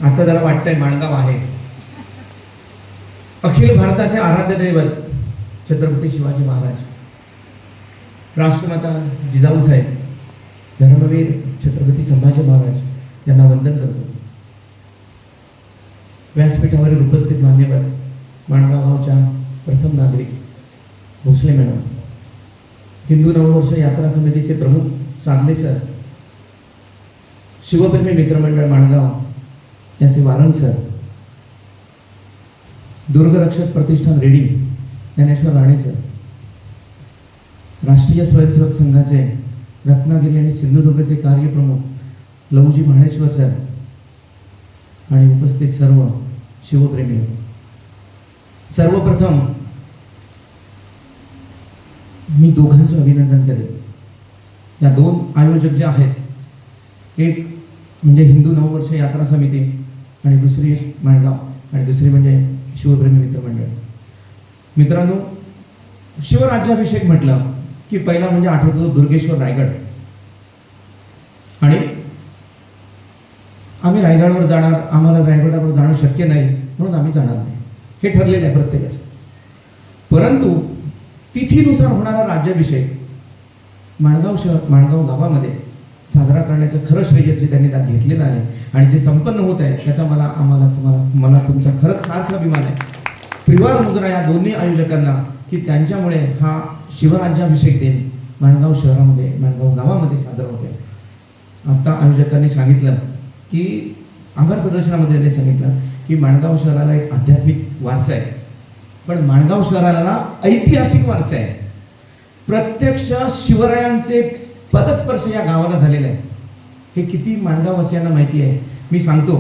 आता जरा वाटतंय माणगाव आहे. अखिल भारताचे आराध्य दैवत छत्रपती शिवाजी महाराज, राष्ट्रमाता जिजाऊ साहेब, धर्मवीर छत्रपती संभाजी महाराज यांना वंदन करतो. व्यासपीठावरील उपस्थित मान्यवर, माणगाव गावच्या प्रथम नागरिक भोसले मॅडम, हिंदू नववर्ष यात्रा समितीचे प्रमुख साधले सर, शिवप्रेमी मित्रमंडळ माणगाव यांचे वारंग सर, दुर्गरक्षक प्रतिष्ठान रेडी ज्ञानेश्वर राणे सर, राष्ट्रीय स्वयंसेवक संघाचे रत्नागिरी आणि सिंधुदुर्गचे कार्यप्रमुख लवजी भाणेश्वर सर आणि उपस्थित सर्व शिवप्रेमी. सर्वप्रथम मी दोघांचं अभिनंदन करेन. या दोन आयोजक जे आहेत, एक म्हणजे हिंदू नववर्ष यात्रा समिती आणि दुसरी माणगाव आणि दुसरी म्हणजे शिवप्रेमी मित्रमंडळ. मित्रांनो, शिवराज्याभिषेक म्हटलं की पहिला म्हणजे आठवतो दुर्गेश्वर रायगड. आणि आम्ही रायगडावर जाणार, आम्हाला रायगडावर जाणं शक्य नाही म्हणून आम्ही जाणार नाही, हे ठरलेलं आहे प्रत्येकाचं. परंतु तिथीनुसार होणारा राज्याभिषेक माणगाव गावामध्ये साजरा करण्याचं खरं श्रेय जे त्यांनी त्यात घेतलेलं आहे आणि जे संपन्न होत आहे त्याचा मला तुमचा खरंच सार्थ अभिमान आहे. परिवार मुजरा या दोन्ही आयोजकांना की त्यांच्यामुळे हा शिवराज्याभिषेक दिन माणगाव शहरामध्ये, माणगाव गावामध्ये साजरा होतो आहे. आता आयोजकांनी सांगितलं की आभार प्रदर्शनामध्ये त्यांनी सांगितलं की माणगाव शहराला एक आध्यात्मिक वारसा आहे, पण माणगाव शहराला ऐतिहासिक वारसा आहे. प्रत्यक्ष शिवरायांचे पदस्पर्श या गावाला झालेला आहे. हे किती माणगाववासियांना माहिती आहे मी सांगतो.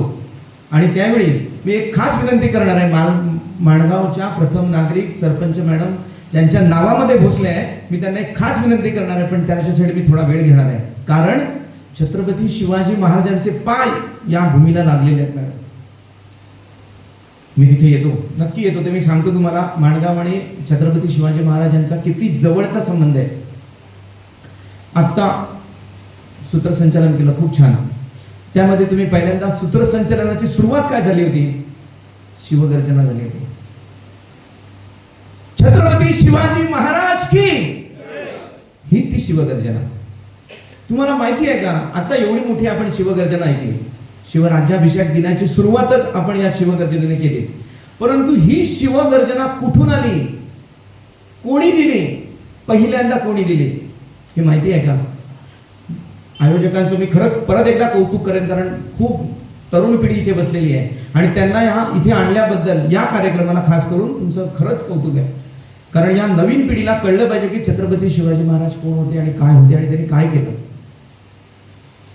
आणि त्यावेळी मी एक खास विनंती करणार आहे. माणगावच्या प्रथम नागरिक सरपंच मॅडम ज्यांच्या नावामध्ये भोसले आहे, मी त्यांना एक खास विनंती करणार आहे, पण त्याच्यासाठी मी थोडा वेळ घेणार आहे. कारण छत्रपती शिवाजी महाराजांचे पाय या भूमीला लागलेले आहेत मॅडम. मी तिथे येतो, नक्की येतो. ते मी सांगतो तुम्हाला, माणगाव आणि छत्रपती शिवाजी महाराजांचा किती जवळचा संबंध आहे. आत्ता सूत्रसंचालन केलं, खूप छान. त्यामध्ये तुम्ही पहिल्यांदा सूत्रसंचालनाची सुरुवात काय झाली होती? शिवगर्जना झाली होती. छत्रपती शिवाजी महाराज की, ही ती शिवगर्जना. तुम्हाला माहिती आहे का, आता एवढी मोठी आपण शिवगर्जना ऐकली, शिवराज्याभिषेक दिनाची सुरुवातच आपण या शिवगर्जनेने केली. परंतु ही शिवगर्जना कुठून आली, कोणी दिली, पहिल्यांदा कोणी दिली हे माहिती आहे का? आयोजकांचं मी खरंच परत एकदा कौतुक करेन, कारण खूप तरुण पिढी इथे बसलेली आहे आणि त्यांना या इथे आणल्याबद्दल, या कार्यक्रमाला खास करून तुमचं खरंच कौतुक आहे. कारण या नवीन पिढीला कळलं पाहिजे की छत्रपती शिवाजी महाराज कोण होते आणि काय होते आणि त्यांनी काय केलं.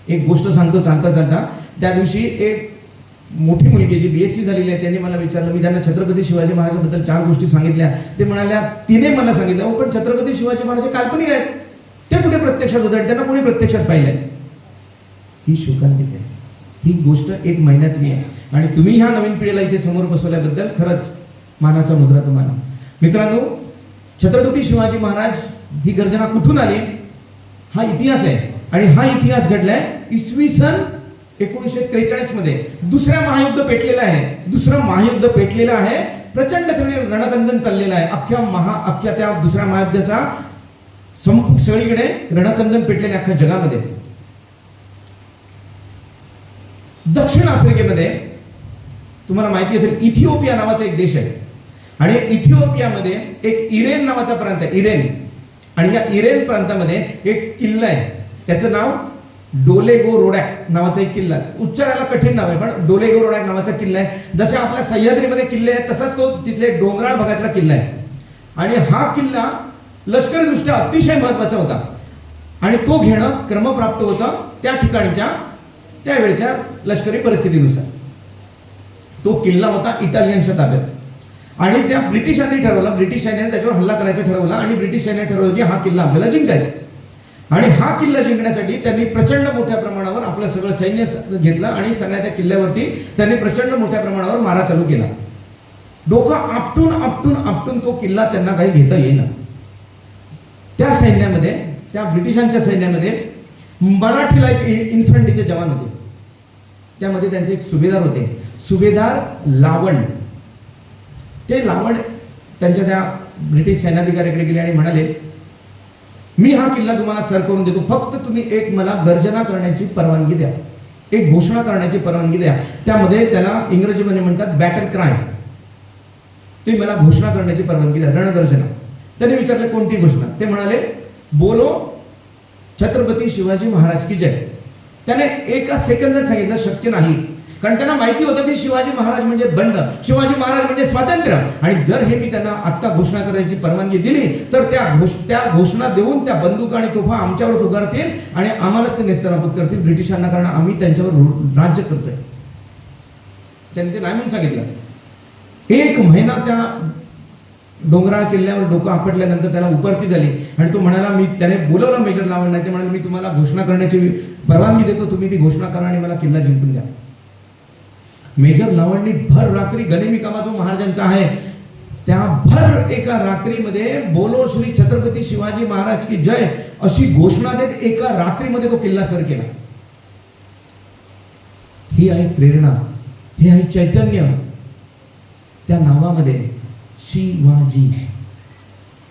एक गोष्ट सांगतो चालता चालता. त्या दिवशी एक मोठी मुलगी जी BSc झालेली आहे, त्यांनी मला विचारलं, मी त्यांना छत्रपती शिवाजी महाराजांबद्दल 4 गोष्टी सांगितल्या. ते म्हणाल्या, तिने मला सांगितलं, हो पण छत्रपती शिवाजी महाराज काल्पनिक आहेत, ते कुठे प्रत्यक्षात होते, त्यांना कोणी प्रत्यक्षात पाहिलंय? ही शोकांतिक आहे. ही गोष्ट 1 महिन्यातली आहे आणि तुम्ही ह्या नवीन पिढीला इथे समोर बसवल्याबद्दल खरंच मानाचा मुजरा तुम्हाला. मित्रांनो, छत्रपती शिवाजी महाराज ही गर्जना कुठून आली हा इतिहास आहे. आणि हा इतिहास घडलाय इसवी सन 1943 मध्ये. दुसरं महायुद्ध पेटलेलं आहे. प्रचंड सगळे रणकंदन चाललेलं आहे. अख्ख्या त्या दुसऱ्या महायुद्धाचा सगळीकडे रणकंदन पेटलेले अख्ख्या जगामध्ये. दक्षिण आफ्रिकेमध्ये तुम्हाला माहिती असेल, इथिओपिया नावाचा एक देश आहे आणि इथिओपियामध्ये एक इरेन नावाचा प्रांत आहे, इरेन. आणि या इरेन प्रांतामध्ये एक किल्ला आहे, त्याचं नाव डोलेगो रोडॅक नावाचा एक किल्ला. उच्चारायला कठीण नाव आहे, पण डोलेगो रोडॅक नावाचा किल्ला आहे. जसे आपल्या सह्याद्रीमध्ये किल्ले आहेत तसाच तो तिथले डोंगराळ भागातला किल्ला आहे. आणि हा किल्ला लष्करीदृष्ट्या अतिशय महत्वाचा होता आणि तो घेणं क्रमप्राप्त होतं त्या ठिकाणच्या त्यावेळच्या लष्करी परिस्थितीनुसार. तो किल्ला होता इटालियनच्या ताब्यात आणि त्या ब्रिटिशांनी ठरवलं, ब्रिटिश सैन्याने त्याच्यावर हल्ला करायचं ठरवलं आणि ब्रिटिश सैन्याने ठरवलं की हा किल्ला आपल्याला जिंकायचा. आणि हा किल्ला जिंकण्यासाठी त्यांनी प्रचंड मोठ्या प्रमाणावर आपलं सगळं सैन्य घेतलं आणि सगळ्या त्या किल्ल्यावरती त्यांनी प्रचंड मोठ्या प्रमाणावर मारा चालू केला. डोकं आपटून तो किल्ला त्यांना काही घेता येईना. त्या सैन्यामध्ये, त्या ब्रिटिशांच्या सैन्यामध्ये मराठी लाईट इन्फंट्रीचे जवान होते. त्यामध्ये त्यांचे एक सुभेदार होते, सुभेदार लावण. ते लावण त्यांच्या त्या ब्रिटिश सैन्याधिकाऱ्याकडे गेले आणि म्हणाले, मी हा किल्ला तुम्हाला सर करून देतो, फक्त तुम्ही एक मला गर्जना करण्याची परवानगी द्या, एक घोषणा करण्याची परवानगी द्या. त्यामध्ये त्याला इंग्रजीमध्ये म्हणतात बॅटल क्राय. तुम्ही मला घोषणा करण्याची परवानगी द्या, रणगर्जना. त्याने विचारले कोणती घोषणा? ते म्हणाले, बोलो छत्रपती शिवाजी महाराज की जय. त्याने एका सेकंदात सांगितलं, शक्य नाही, कारण त्यांना माहिती होतं की शिवाजी महाराज म्हणजे बंड, शिवाजी महाराज म्हणजे स्वातंत्र्य. आणि जर हे मी त्यांना आत्ता घोषणा करायची परवानगी दिली तर त्या घोषणा देऊन त्या बंदूक आणि तोफा आमच्यावर उगारतील आणि आम्हालाच ते नेस्तनाबूत करतील ब्रिटिशांना, कारण आम्ही त्यांच्यावर राज्य करतोय. त्यांनी ते नाही म्हणून सांगितलं. 1 महिना त्या डोंगराळ किल्ल्यावर डोकं आपटल्यानंतर त्याला उपरती झाली आणि तो म्हणाला, मी त्याने बोलवलं मेजर लावण. ते म्हणाले, मी तुम्हाला घोषणा करण्याची परवानगी देतो, तुम्ही ती घोषणा करा आणि मला किल्ला जिंकून द्या. मेजर लावणनी भर रात्री गनिमी कामा जो महाराजांचा आहे, त्या भर एका रात्रीमध्ये बोलो श्री छत्रपती शिवाजी महाराज की जय अशी घोषणा देत एका रात्रीमध्ये तो किल्ला सर केला. ही आहे प्रेरणा, हे आहे चैतन्य त्या नावामध्ये, शिवाजी,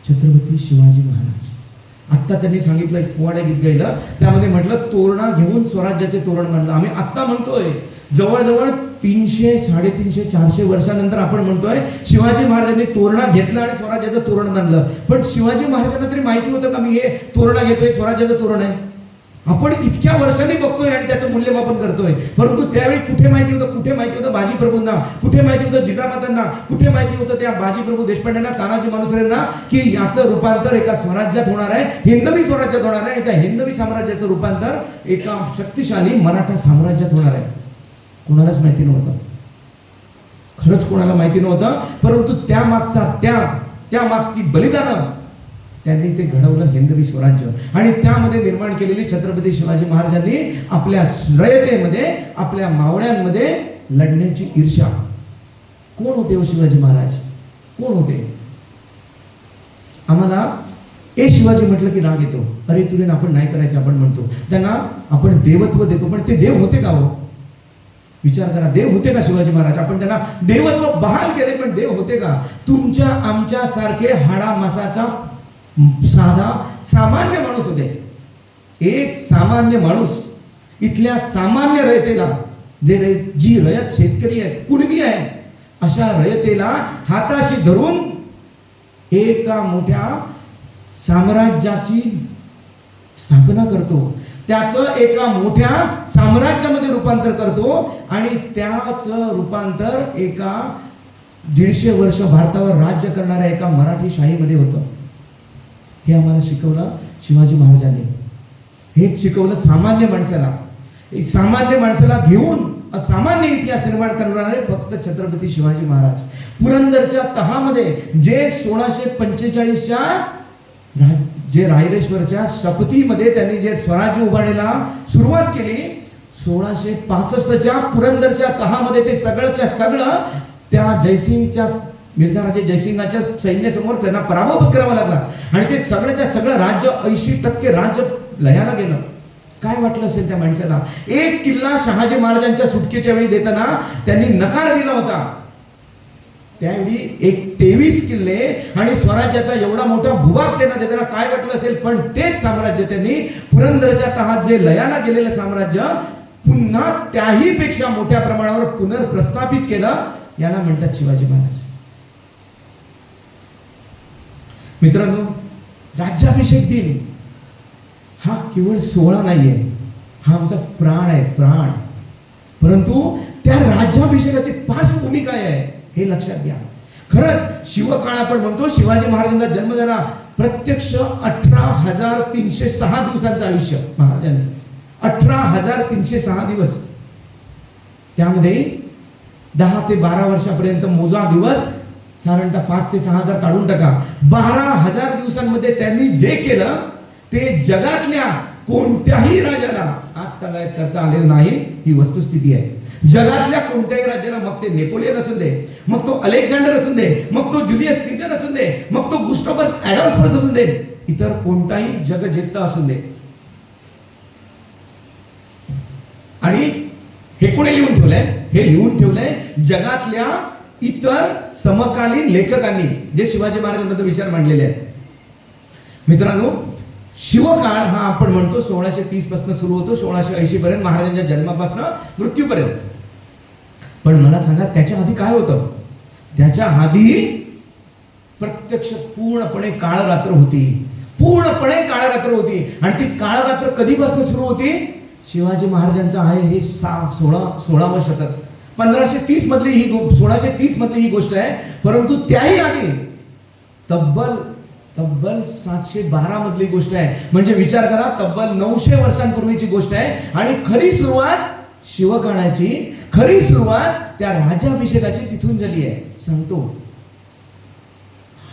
छत्रपती शिवाजी महाराज. आत्ता त्यांनी सांगितलं, पोवाडे गीत गायलं, त्यामध्ये म्हटलं, तोरणा घेऊन स्वराज्याचे तोरण बांधलं. आम्ही आत्ता म्हणतोय, जवळजवळ 300, 350, 400 वर्षानंतर आपण म्हणतोय शिवाजी महाराजांनी तोरणा घेतला आणि स्वराज्याचं तोरण बांधलं. पण शिवाजी महाराजांना तरी माहिती होतं का मी हे तोरणा घेतोय, स्वराज्याचं तोरण आहे? आपण इतक्या वर्षांनी बघतोय आणि त्याचं मूल्यमापन करतोय. परंतु त्यावेळी कुठे माहिती होतं? कुठे माहिती होतं बाजीप्रभूंना? कुठे माहिती होतं जिजामातांना? कुठे माहिती होतं त्या बाजीप्रभू देशपांडेंना, तानाजी मालुसरेंना, की याचं रूपांतर एका स्वराज्यात होणार आहे, हिंदवी स्वराज्यात होणार आहे, आणि त्या हिंदवी साम्राज्याचं रूपांतर एका शक्तिशाली मराठा साम्राज्यात होणार आहे? कोणालाच माहिती नव्हतं. खरंच कोणाला माहिती नव्हतं. परंतु त्यामागचा त्याग, त्यामागची बलिदानं त्यांनी ते घडवलं हिंदवी स्वराज्य. आणि त्यामध्ये निर्माण केलेली छत्रपती शिवाजी महाराजांनी आपल्या रयतेमध्ये, आपल्या मावळ्यांमध्ये लढण्याची ईर्ष्या. कोण होते शिवाजी महाराज? कोण होते? आम्हाला शिवाजी म्हटलं की राग येतो. अरे तुला आपण नाही करायचं आपण म्हणतो. त्यांना आपण देवत्व देतो, पण ते देव होते का हो? विचार करा, देव होते का शिवाजी महाराज? आपण त्यांना देवत्व बहाल केले, पण देव होते का? तुमच्या आमच्या सारखे हाडा मासाचा साधा सामान्य माणूस होते. एक सामान्य माणूस इथल्या सामान्य रयतेला, जी रयत शेतकरी आहेत, कुणबी आहेत, अशा रयतेला हाताशी धरून एका मोठ्या साम्राज्याची स्थापना करतो, त्याचं एका मोठ्या साम्राज्यामध्ये रूपांतर करतो. आणि त्याच रूपांतर एका 150 वर्ष भारतावर राज्य करणाऱ्या एका मराठी शाहीमध्ये होतं. हे आम्हाला शिकवलं शिवाजी महाराजांनी. हे शिकवलं सामान्य माणसाला. सामान्य माणसाला घेऊन असामान्य इतिहास निर्माण करणारे फक्त छत्रपती शिवाजी महाराज. पुरंदरच्या तहामध्ये जे 1645च्या जे रायरेश्वरच्या शपथीमध्ये त्यांनी जे स्वराज्य उभारण्याला सुरुवात केली, 1665च्या पुरंदरच्या तहामध्ये ते सगळंच्या सगळं त्या जयसिंगच्या, मिर्झा राजे जयसिंगाच्या सैन्यासमोर त्यांना पराभव करावा लागला. आणि ते सगळ्याच्या सगळं राज्य 80% राज्य लयाला गेलं. काय वाटलं असेल त्या माणसाला? एक किल्ला शहाजी महाराजांच्या सुटकेच्या वेळी देताना त्यांनी नकार दिला होता. त्यावेळी 23 किल्ले आणि स्वराज्याचा एवढा मोठा भूभाग त्यांना देताना काय वाटलं असेल? पण तेच साम्राज्य त्यांनी पुरंदरच्या तहात जे लयाला गेलेलं साम्राज्य पुन्हा त्याही पेक्षा मोठ्या प्रमाणावर पुनर्प्रस्थापित केलं. याला म्हणतात शिवाजी महाराज. मित्रांनो, राज्याभिषेक दिन हा केवळ सोहळा नाहीये, हा आमचा प्राण आहे, प्राण. परंतु त्या राज्याभिषेकाची पार्श्वभूमी काय आहे हे लक्षात घ्या. खरंच शिवकाळ आपण म्हणतो, शिवाजी महाराजांचा जन्म झाला, प्रत्यक्ष 18,306 दिवसांचं आयुष्य महाराजांचं. 18,306 दिवस. त्यामध्ये 10 ते 12 वर्षापर्यंत मोजा दिवस, साधारणतः 5 ते 6,000 काढून टाका. 12,000 दिवसांमध्ये त्यांनी जे केलं ते जगातल्या कोणत्याही राजाला आज तगायत करता आलेलं नाही. ही वस्तुस्थिती आहे. जगातल्या कोणत्याही राज्याला, मग ते नेपोलियन असून दे, मग तो अलेक्झांडर असून दे, मग तो जुलियस सीझर असून दे, मग तो गुस्टावस ॲडॉल्फस असून दे, इतर कोणताही जगजेत्ता असून दे, आणि हे कोणी लिहून ठेवलंय? हे लिहून ठेवलंय जगातल्या इतर समकालीन लेखकांनी, जे शिवाजी महाराजांबद्दल विचार मांडलेले आहेत. मित्रांनो, शिवकाळ हा आपण म्हणतो 1630 पासून सुरू होतो, 1680 पर्यंत, महाराजांच्या जन्मापासून मृत्यूपर्यंत. पण मला सांगा, त्याच्या आधी काय होतं? त्याच्या आधी प्रत्यक्ष पूर्णपणे काळ रात्र होती, पूर्णपणे काळ रात्र होती. आणि ती काळ रात्र कधीपासून सुरू होती? शिवाजी महाराजांचं आहे हे 16वं शतक, 1530 मधली ही 1630 मधली ही गोष्ट आहे. परंतु त्याही आधी तब्बल 712 मधली गोष्ट आहे. म्हणजे विचार करा, तब्बल 900 वर्षांपूर्वीची गोष्ट आहे. आणि खरी सुरुवात शिवकाळाची, खरी सुरुवात त्या राज्याभिषेकाची तिथून झाली आहे. सांगतो,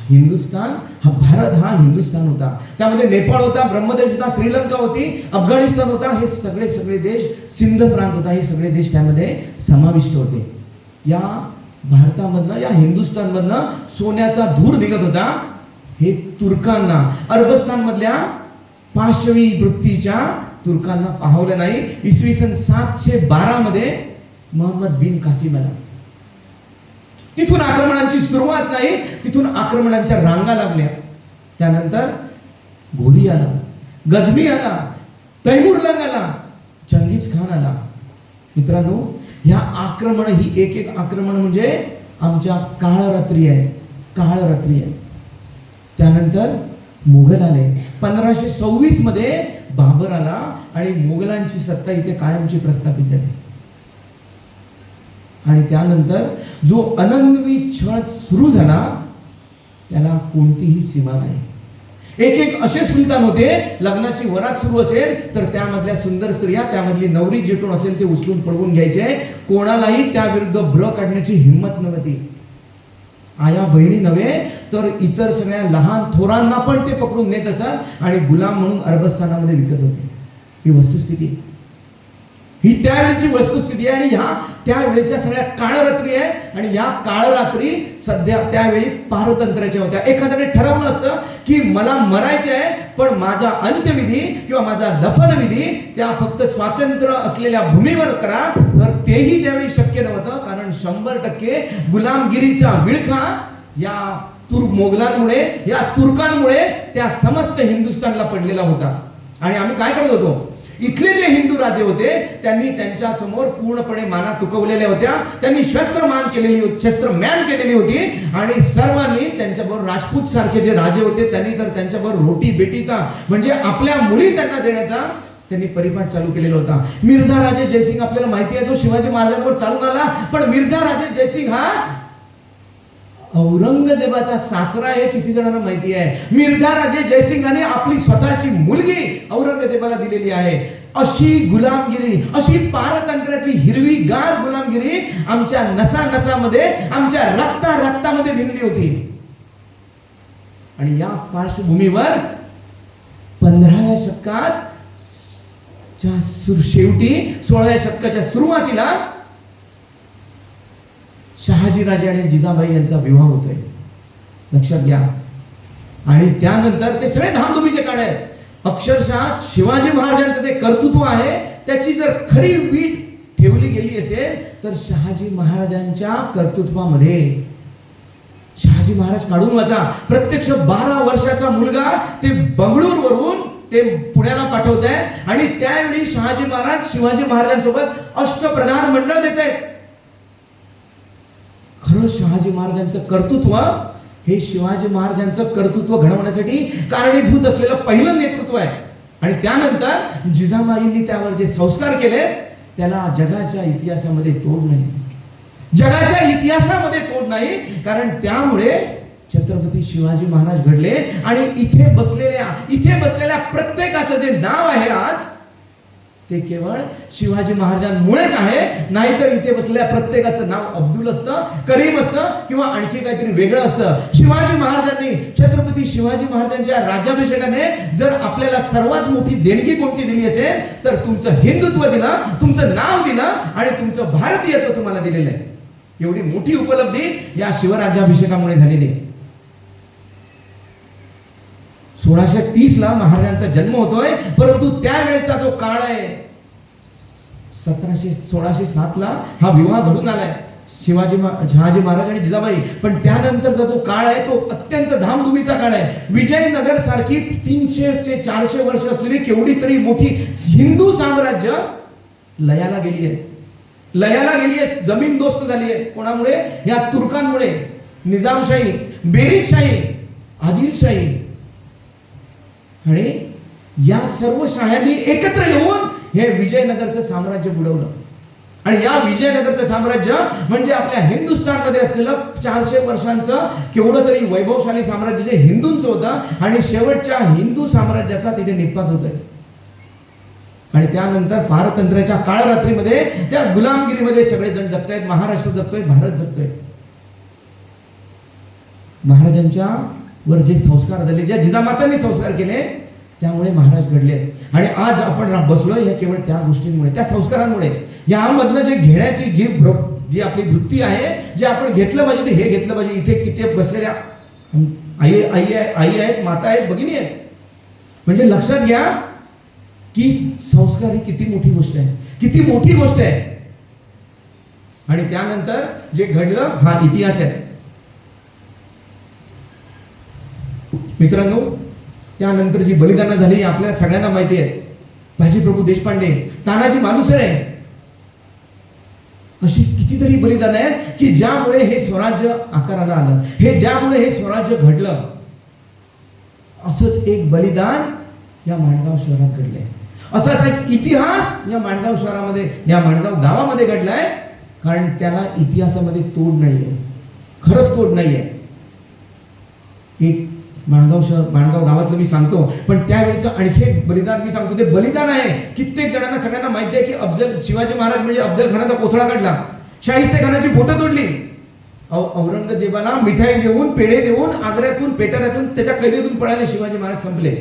हिंदुस्थान हा, भारत हा हिंदुस्थान होता, त्यामध्ये नेपाळ होता, ब्रह्मदेश होता, श्रीलंका होती, अफगाणिस्तान होता, हे सगळे देश, सिंध प्रांत होता, हे सगळे देश त्यामध्ये समाविष्ट होते. या भारतामधनं, या हिंदुस्थानमधनं सोन्याचा धूर निघत होता. हे तुर्कांना, अरबस्तान मधल्या पाशवी वृत्तीच्या तुर्कांना पाहवलं नाही. इसवी सन 712 मध्ये मोहम्मद बिन कासिम आला. तिथून आक्रमणांची सुरुवात नाही, तिथून आक्रमणांच्या रांगा लागल्या. त्यानंतर घोरी आला, गजनी आला, तैमूरलंग आला, चंगीज खान आला. मित्रांनो, ह्या आक्रमण, ही एक एक आक्रमण म्हणजे आमच्या काळरात्री आहे, काळरात्री आहे. त्यानंतर मुघल आले. 1526 मध्ये बाबर आला आणि मुघलांची सत्ता इथे कायमची प्रस्थापित झाली. आणि त्यानंतर जो अनन्वी छळ सुरू झाला त्याला कोणतीही सीमा नाही. एक एक असे सुलतान होते, लग्नाची वरात सुरू असेल तर त्यामधल्या सुंदर स्त्रिया, त्यामधली नवरी जे कोण असेल ते उचलून पळवून घ्यायचे. कोणालाही त्याविरुद्ध ब्र काढण्याची हिंमत नव्हती. आया बहिणी नव्हे तर इतर सगळ्या लहान थोरांना पण ते पकडून नेत असत आणि गुलाम म्हणून अरबस्थानामध्ये विकत होते. ही वस्तुस्थिती, ही त्यावेळीची वस्तुस्थिती आहे. आणि ह्या त्यावेळेच्या सगळ्या काळरात्री आहे. आणि ह्या काळरात्री सध्या त्यावेळी पारतंत्र्याच्या होत्या. एखाद्याने ठरवलं असतं की मला मरायचं आहे, पण माझा अंत्यविधी किंवा माझा दफनविधी त्या फक्त स्वातंत्र्य असलेल्या भूमीवर करा, तर तेही त्यावेळी शक्य नव्हतं. कारण 100% गुलामगिरीचा विळखा या मोगलांमुळे, या तुर्कांमुळे त्या समस्त हिंदुस्थानला पडलेला होता. आणि आम्ही काय करत होतो? इथले जे हिंदू राजे होते त्यांनी त्यांच्या समोर पूर्णपणे माना तुकवलेल्या होत्या. त्यांनी शस्त्रमान केलेली होती, शस्त्रम्यान केलेली होती. आणि सर्वांनी त्यांच्याबरोबर, राजपूत सारखे जे राजे होते त्यांनी तर त्यांच्याबरोबर रोटी बेटीचा, म्हणजे आपल्या मुली त्यांना देण्याचा त्यांनी परिपाठ चालू केलेला होता. मिर्झा राजे जयसिंग आपल्याला माहिती आहे, जो शिवाजी महाराजांवर चालून आला. पण मिर्झा राजे जयसिंग हा औरंगजेबाचा सासरा आहे, किती जणांना माहिती आहे? मिर्झा राजे जयसिंगाने आपली स्वतःची मुलगी औरंगजेबाला दिलेली आहे. अशी गुलामगिरी, अशी पारतंत्र्यातली हिरवी गार गुलामगिरी आमच्या नसा नसामध्ये, आमच्या रक्तामध्ये भिनली होती. आणि या पार्श्वभूमीवर 15व्या शतकात शेवटी 16व्या शतकाच्या सुरुवातीला शहाजीराजे आणि जिजाबाई यांचा विवाह होतोय. लक्षात घ्या. आणि त्यानंतर ते सगळे धामधुमीचे काळ आहेत. अक्षरशः शिवाजी महाराजांचं जे कर्तृत्व आहे त्याची जर खरी वीट ठेवली गेली असेल तर शहाजी महाराजांच्या कर्तृत्वामध्ये. शहाजी महाराज काढून वाचा, प्रत्यक्ष 12 वर्षाचा मुलगा ते बंगळूरवरून ते पुण्याला पाठवत आहेत. आणि त्यावेळी शहाजी महाराज शिवाजी महाराजांसोबत अष्टप्रधान मंडळ देत आहेत. खरं शहाजी महाराजांचं कर्तृत्व हे शिवाजी महाराजांचं कर्तृत्व घडवण्यासाठी कारणीभूत असलेलं पहिलं नेतृत्व आहे. आणि त्यानंतर जिजाबाईंनी त्यावर जे संस्कार केले त्याला जगाच्या इतिहासामध्ये तोड नाही, जगाच्या इतिहासामध्ये तोड नाही. कारण त्यामुळे छत्रपती शिवाजी महाराज घडले. आणि इथे बसलेल्या प्रत्येकाचं जे नाव आहे आज ते केवळ शिवाजी महाराजांमुळेच आहे. नाहीतर इथे बसलेल्या प्रत्येकाचं नाव अब्दुल असतं, करीम असतं किंवा आणखी काहीतरी वेगळं असतं. शिवाजी महाराजांनी, छत्रपती शिवाजी महाराजांच्या राज्याभिषेकाने जर आपल्याला सर्वात मोठी देणगी कोणती दिली असेल तर तुमचं हिंदुत्व दिलं, तुमचं नाव दिलं आणि तुमचं भारतीयत्व तुम्हाला दिलेलं आहे. एवढी मोठी उपलब्धी या शिवराज्याभिषेकामुळे झालेली आहे. 1630 ला महाराजांचा जन्म होतोय. परंतु त्यावेळेचा जो काळ आहे 1607 हा विवाह घडून आलाय शहाजी महाराज आणि जिजाबाई. पण त्यानंतरचा जो काळ आहे तो अत्यंत धामधुमीचा काळ आहे. विजयनगर सारखी 300 ते 400 वर्ष असलेली केवढी तरी मोठी हिंदू साम्राज्य लयाला गेली आहे, जमीन दोस्त झाली आहे. कोणामुळे? या तुर्कांमुळे. निजामशाही, बेरीजशाही, आदिलशाही आणि या सर्व शाह्यांनी एकत्र येऊन हे विजयनगरचं साम्राज्य बुडवलं. आणि या विजयनगरचं साम्राज्य म्हणजे आपल्या हिंदुस्थानमध्ये असलेलं 400 वर्षांचं केवढं तरी वैभवशाली साम्राज्य जे हिंदूंचं होतं आणि शेवटच्या हिंदू साम्राज्याचा तिथे निपात होतोय. आणि त्यानंतर पारतंत्र्याच्या काळरात्रीमध्ये त्या गुलामगिरीमध्ये सगळेजण जगतायत. महाराष्ट्र जगतोय, भारत जगतोय. महाराजांच्या वर जे संस्कार झाले, ज्या जिजामातांनी संस्कार केले, त्यामुळे महाराज घडले. आणि आज आपण बसलोय हे केवळ त्या गोष्टींमुळे, त्या संस्कारांमुळे. यामधनं जे घेण्याची जी आपली वृत्ती आहे, जे आपण घेतलं पाहिजे ते हे घेतलं पाहिजे. इथे किती बसलेल्या आई आहेत, माता आहेत, भगिनी आहेत. म्हणजे लक्षात घ्या की संस्कार ही किती मोठी गोष्ट आहे, किती मोठी गोष्ट आहे. आणि त्यानंतर जे घडलं हा इतिहास आहे मित्रांनो. त्यानंतर जी बलिदानं झाली आपल्याला सगळ्यांना माहिती आहे. बाजीप्रभू देशपांडे, तानाजी मालुसरे, अशी कितीतरी बलिदान आहेत की ज्यामुळे हे स्वराज्य आकाराला आलं, ज्यामुळे हे स्वराज्य घडलं. असंच एक बलिदान या माणगाव शहरात घडलंय. असाच एक इतिहास या माणगाव शहरामध्ये, या माणगाव गावामध्ये घडलाय. कारण त्याला इतिहासामध्ये तोड नाहीये, खरंच तोड नाहीये. एक माणगाव गावातलं मी सांगतो, पण त्यावेळीचं आणखी एक बलिदान मी सांगतो. ते बलिदान आहे कित्येक जणांना, सगळ्यांना माहिती आहे की शिवाजी महाराज म्हणजे अफजल खानाचा कोथळा काढला, शाहिस्ते खानाची बोटं तोडली, औरंगजेबाला मिठाई देऊन, पेढे देऊन, आग्र्यातून, पेटाऱ्यातून, त्याच्या कैदेतून पळाले शिवाजी महाराज, संपले.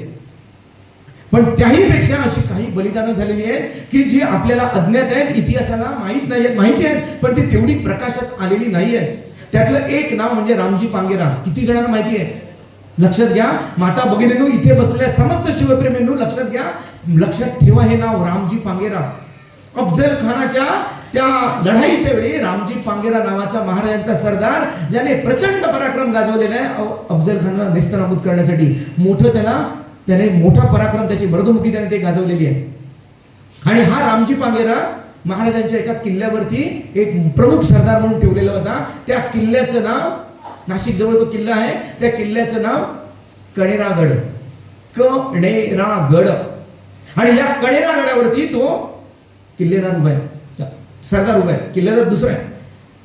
पण त्याही पेक्षा अशी काही बलिदानं झालेली आहेत की जी आपल्याला अज्ञात आहेत, इतिहासाला माहिती आहेत, पण ती तेवढी प्रकाशात आलेली नाही आहेत. त्यातलं एक नाव म्हणजे रामजी पांगेरा. किती जणांना माहिती आहे? लक्षात घ्या माता भगिनींनो, इथे बसलेल्या समस्त शिवप्रेमींनो लक्षात घ्या, लक्षात ठेवा हे नाव रामजी पांगेरा. अफजल खानाच्या त्या लढाईच्या वेळी रामजी पांगेरा नावाचा महाराजांचा सरदार, ज्याने प्रचंड पराक्रम गाजवलेला आहे अफजल खानला नेस्तनाबूत करण्यासाठी. त्याने मोठा पराक्रम, त्याची मर्दमुखी त्याने ते गाजवलेली आहे. आणि हा रामजी पांगेरा महाराजांच्या एका किल्ल्यावरती एक प्रमुख सरदार म्हणून ठेवलेला होता. त्या किल्ल्याचं नाव, नाशिक जवळ तो किल्ला आहे, त्या किल्ल्याचं नाव कणेरागड. कणेरागड. आणि या कणेरागडावरती तो किल्लेदार उभा आहे, सरदार उभा आहे, किल्लेदार दुसरा आहे.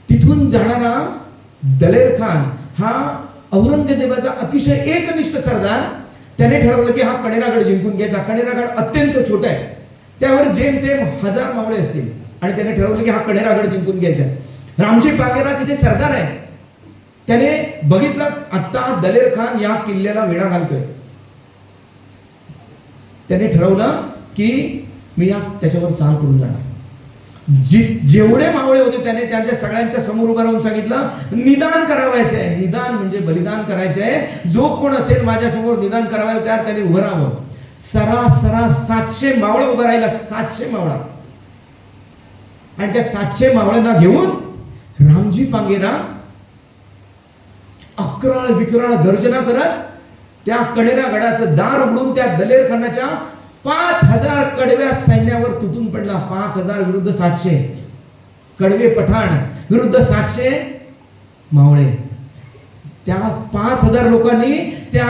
तिथून जाणारा दलेर खान हा औरंगजेबाचा अतिशय एकनिष्ठ सरदार, त्याने ठरवलं की हा कणेरागड जिंकून घ्यायचा. कणेरागड अत्यंत छोटा आहे, त्यावर जेमतेम 1000 मावळे असतील, आणि त्याने ठरवलं की हा कणेरागड जिंकून घ्यायचा. रामजी पांगेरा तिथे सरदार आहे. त्याने बघितलं आता दलेर खान या किल्ल्याला वेढा घालतोय. त्याने ठरवलं की मी त्याच्यावर चाल करून जाणार. जेवढे मावळे होते त्याने त्यांच्या सगळ्यांच्या समोर उभं राहून सांगितलं, निदान करावायचं आहे. निदान म्हणजे बलिदान करायचं आहे. जो कोण असेल माझ्या समोर निदान करायला तयार त्याने उभं राहावं. सरासरा 700 मावळा उभं राहिला, 700 मावळा. आणि त्या 700 मावळ्यांना घेऊन रामजी पांगेरा अक्राळ विक्राळ गर्जना करत त्या कणेरागडाचं दार उघडून त्या दलेर खानाच्या 5000 कडव्या सैन्यावर तुटून पडला. 5000 विरुद्ध 700 कडवे पठाण विरुद्ध 700 मावळे. त्या 5000 लोकांनी त्या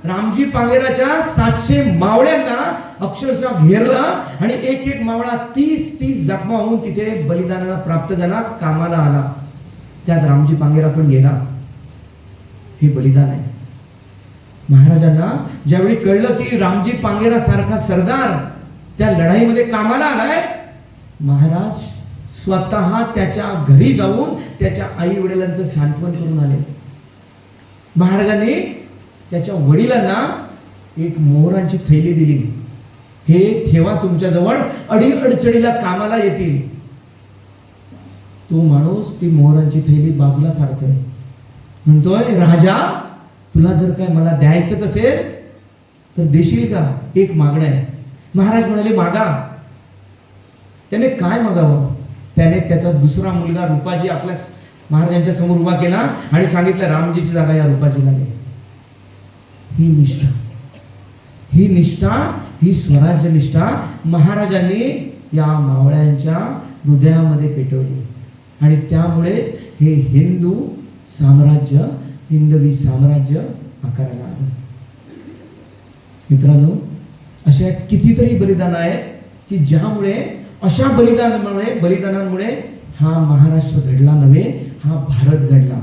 रामजी पांगेराच्या 700 मावळ्यांना अक्षरशः घेरलं आणि एक एक मावळा 30 जखमा होऊन तिथे बलिदानाला प्राप्त झाला, कामाला आला. त्यात रामजी पांगेरा पण गेला. हे बलिदान आहे. महाराजांना ज्यावेळी कळलं की रामजी पांगेरा सारखा सरदार त्या लढाईमध्ये कामाला आलाय, महाराज स्वतः त्याच्या घरी जाऊन त्याच्या आई वडिलांचं सांत्वन करून आले. महाराजांनी त्याच्या वडिलांना एक मोहरांची थैली दिली. हे ठेवा तुमच्याजवळ, अडीअडचणीला कामाला येतील. तो माणूस ती मोहरांची थैली बाजूला सारखं म्हणतोय, राजा तुला जर काय मला द्यायचंच असेल तर देशील का? एक मागणं आहे. महाराज म्हणाले, मागा. त्याने काय मागावं? त्याने त्याचा दुसरा मुलगा रूपाजी आपल्या महाराजांच्या समोर उभा केला आणि सांगितलं, रामजीची जागा या रूपाजीला दे. ही निष्ठा, ही निष्ठा, ही स्वराज्य निष्ठा महाराजांनी या मावळ्यांच्या हृदयामध्ये पेटवली आणि त्यामुळेच हे हिंदू साम्राज्य, हिंदवी साम्राज्य आकाराला आलं. मित्रांनो, अशा कितीतरी बलिदान आहेत की ज्यामुळे, अशा बलिदानांमुळे हा महाराष्ट्र घडला नव्हे, हा भारत घडला.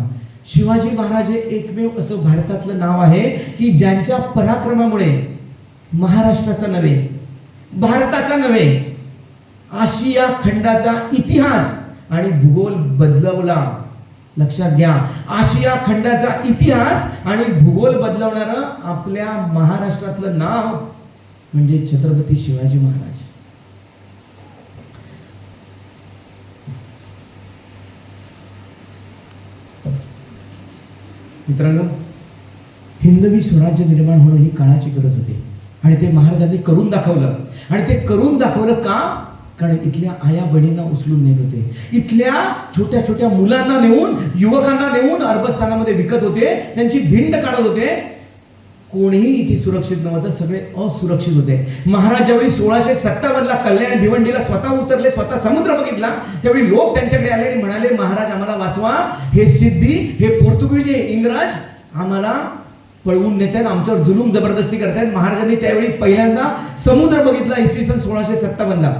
शिवाजी महाराज हे एकमेव असं भारतातलं नाव आहे की ज्यांच्या पराक्रमामुळे महाराष्ट्राचा नव्हे, भारताचा नव्हे, आशिया खंडाचा इतिहास आणि भूगोल बदलवला. लक्षात घ्या, आशिया खंडाचा इतिहास आणि भूगोल बदलवणारं आपल्या महाराष्ट्रातलं नाव म्हणजे छत्रपती शिवाजी महाराज. मित्रांनो, हिंदवी स्वराज्य निर्माण होणं ही काळाची गरज होती आणि ते महाराजांनी करून दाखवलं. आणि ते करून दाखवलं का? कारण इथल्या आया बहिणींना उचलून नेत होते, इथल्या छोट्या छोट्या मुलांना नेऊन, युवकांना नेऊन अरबस्थानामध्ये विकत होते, त्यांची धिंड काढत होते. कोणीही इथे सुरक्षित नव्हतं, सगळे असुरक्षित होते. महाराज ज्यावेळी 1657ला कल्याण भिवंडीला स्वतः उतरले, स्वतः समुद्र बघितला, त्यावेळी लोक त्यांच्याकडे आले आणि म्हणाले, महाराज आम्हाला वाचवा, हे सिद्धी, हे पोर्तुगीज, हे इंग्रज आम्हाला पळवून नेतात, आमच्यावर जुलूम जबरदस्ती करतायत. महाराजांनी त्यावेळी पहिल्यांदा समुद्र बघितला इसवी सन 1657ला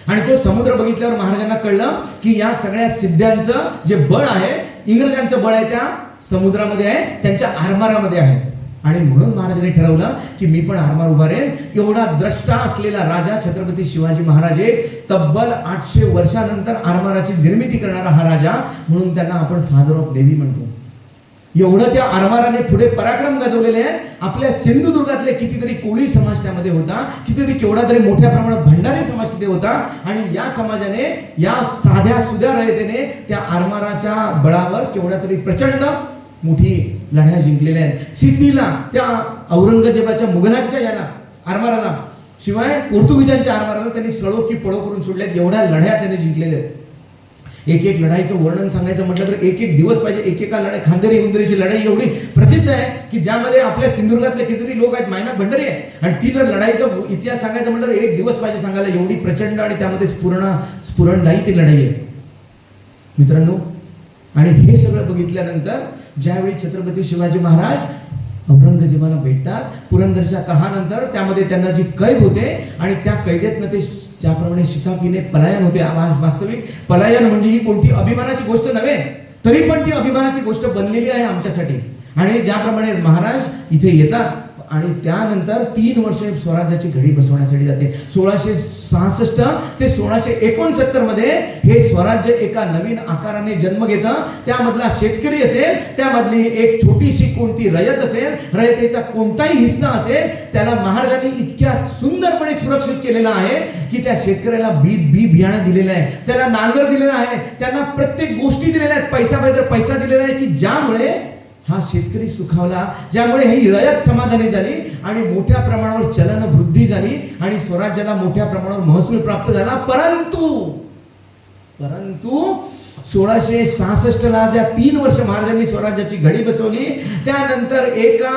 आणि तो समुद्र बघितल्यावर महाराजांना कळलं की या सगळ्या सिद्ध्यांचं जे बळ आहे, इंग्रजांचं बळ आहे, त्या समुद्रामध्ये आहे, त्यांच्या आरमारामध्ये आहे. आणि म्हणून महाराजांनी ठरवलं की मी पण आरमार उभारेन. एवढा द्रष्टा असलेला राजा छत्रपती शिवाजी महाराज, तब्बल 800 वर्षानंतर आरमाराची निर्मिती करणारा हा राजा, म्हणून त्यांना आपण फादर ऑफ नेव्ही म्हणतो. एवढं त्या आरमाराने पुढे पराक्रम गाजवलेले आहेत. आपल्या सिंधुदुर्गातले कितीतरी कोळी समाज त्यामध्ये होता, कितीतरी केवढा तरी मोठ्या प्रमाणात भंडारी समाज तिथे होता आणि या समाजाने, या साध्या सुध्या रयतेने त्या आरमाराच्या बळावर केवढा तरी प्रचंड मोठी लढ्या जिंकलेल्या आहेत. सिद्धीला, त्या औरंगजेबाच्या मुघलांच्या याला आरमाराला, शिवाय पोर्तुगीजांच्या आरमाराला त्यांनी सळो की पळो करून सोडल्यात. एवढ्या लढ्या त्यांनी जिंकलेल्या आहेत. एक एक लढाईचं वर्णन सांगायचं म्हटलं तर एक एक दिवस पाहिजे. एकेका लढाई, खांदेरी उंदरीची लढाई एवढी प्रसिद्ध आहे की ज्यामध्ये आपल्या सिंधुदुर्गातले कितीतरी लोक आहेत, मायनाक भंडारी आहे, आणि ती जर लढाईचा इतिहास सांगायचं म्हटलं तर एक दिवस पाहिजे सांगायला. एवढी प्रचंड आणि त्यामध्ये स्फुरणदायी ती लढाई आहे मित्रांनो. आणि हे सगळं बघितल्यानंतर ज्यावेळी छत्रपती शिवाजी महाराज औरंगजेबाला भेटतात, पुरंदरच्या तहानंतर त्यामध्ये त्यांना जी कैद होते आणि त्या कैदेतनं ते ज्याप्रमाणे शिकापीने पलायन होते, वास्तविक पलायन म्हणजे ही कोणती अभिमानाची गोष्ट नव्हे, तरी पण ती अभिमानाची गोष्ट बनलेली आहे आमच्यासाठी. आणि ज्याप्रमाणे महाराज इथे येतात आणि त्यानंतर 3 वर्ष स्वराज्याची घडी बसवण्यासाठी जाते. 1666 ते 1669 मध्ये हे स्वराज्य एका नवीन आकाराने जन्म घेतं. त्यामधला शेतकरी असेल, त्यामधली एक छोटीशी कोणती रयत असेल, रयतेचा कोणताही हिस्सा असेल, त्याला महाराजांनी इतक्या सुंदरपणे सुरक्षित केलेला आहे की त्या शेतकऱ्याला बियाणं दिलेलं आहे, त्याला नांगर दिलेला आहे, त्यांना प्रत्येक गोष्टी दिलेल्या आहेत, पैसा दिलेला आहे की ज्यामुळे हा शेतकरी सुखावला, ज्यामुळे ही रयत समाधानी झाली आणि मोठ्या प्रमाणावर चलन वृद्धी झाली आणि स्वराज्याला मोठ्या प्रमाणावर महसूल प्राप्त झाला. परंतु 1666ला ज्या 3 वर्ष महाराजांनी स्वराज्याची घडी बसवली, त्यानंतर एका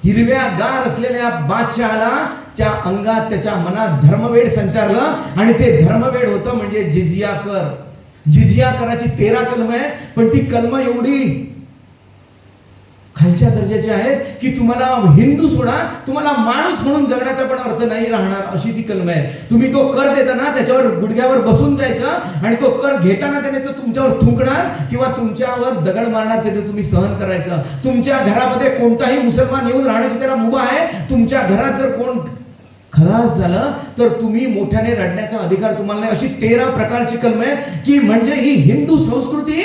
हिरव्यागार असलेल्या बादशहाला त्या अंगात, त्याच्या मनात धर्मवेड संचारलं आणि ते धर्मवेड होतं म्हणजे जिझिया कर. जिझिया कराची 13 कलम आहे, पण ती कलम एवढी खालच्या दर्जाचे आहेत की तुम्हाला हिंदू सोडा, तुम्हाला माणूस म्हणून जगण्याचा पण अर्थ नाही राहणार, अशी ती कलम आहे. तुम्ही तो कर देताना त्याच्यावर गुडघ्यावर बसून जायचं आणि तो कर घेताना त्याने तो तुमच्यावर थुंकणार किंवा तुमच्यावर दगड मारणार, ते तुम्ही सहन करायचं. तुमच्या घरामध्ये कोणताही मुसलमान येऊन राहण्याची त्याला मुभा आहे. तुमच्या घरात जर कोण खलास झालं तर तुम्ही मोठ्याने रडण्याचा अधिकार तुम्हाला नाही. अशी 13 प्रकारची कलम आहे की म्हणजे ही हिंदू संस्कृती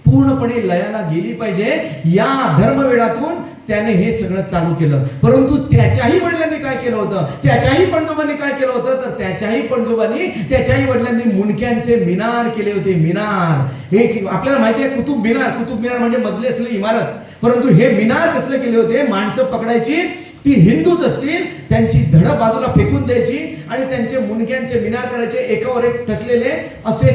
पूर्णपणे लयाला गेली पाहिजे. या धर्मवेडातून त्याने हे सगळं चालू केलं. परंतु त्याच्याही वडिलांनी काय केलं होतं, त्याच्याही पणजोबांनी काय केलं होतं, तर त्याच्याही वडिलांनी मुंडक्यांचे मिनार केले होते. मिनार एक आपल्याला माहिती आहे, कुतुब मिनार म्हणजे मजले असलेली इमारत. परंतु हे मिनार कसले केले होते, माणसं पकडायची, ती हिंदूच असतील, त्यांची धड बाजूला फेकून द्यायची आणि त्यांचे मुंडक्यांचे मिनार करायचे, एकावर एक ठसलेले असे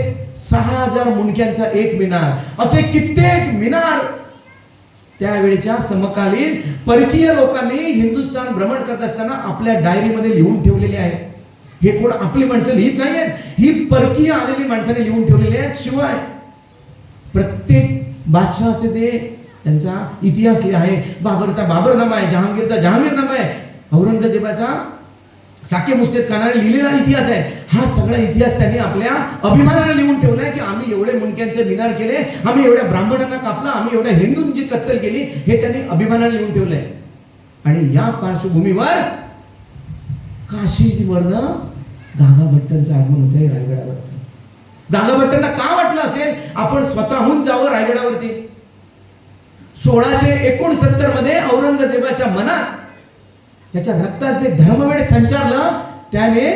6000 मुंडक्यांचा एक मिनार, असे कित्येक मिनार त्यावेळेच्या समकालीन परकीय लोकांनी हिंदुस्थान भ्रमण करत असताना आपल्या डायरीमध्ये लिहून ठेवलेले आहेत. हे कोण आपली माणसं लिहित नाहीयेत, ही परकीय आलेली माणसाने लिहून ठेवलेली आहेत. शिवाय प्रत्येक बादशहाचे जे त्यांचा इतिहास आहे, बाबरचा बाबरनामा आहे, जहांगीरचा जहांगीरनामा आहे, औरंगजेबाचा साके मुस्तेद खानाने लिहिलेला इतिहास आहे. हा सगळा इतिहास त्यांनी आपल्या अभिमानाने लिहून ठेवलाय की आम्ही एवढे मुंडक्यांचे मिनार केले, आम्ही एवढ्या ब्राह्मणांना कापला, आम्ही एवढ्या हिंदूंची कत्तल केली, हे त्यांनी अभिमानाने लिहून ठेवलंय. आणि या पार्श्वभूमीवर काशीवरनं गागाभट्टांचं आगमन होतंय रायगडावरती. गागाभट्टांना का वाटलं असेल आपण स्वतःहून जावं रायगडावरती? 1669 मध्ये औरंगजेबाच्या मनात त्याच्या रक्तात जे धर्मवेड संचारलं, त्याने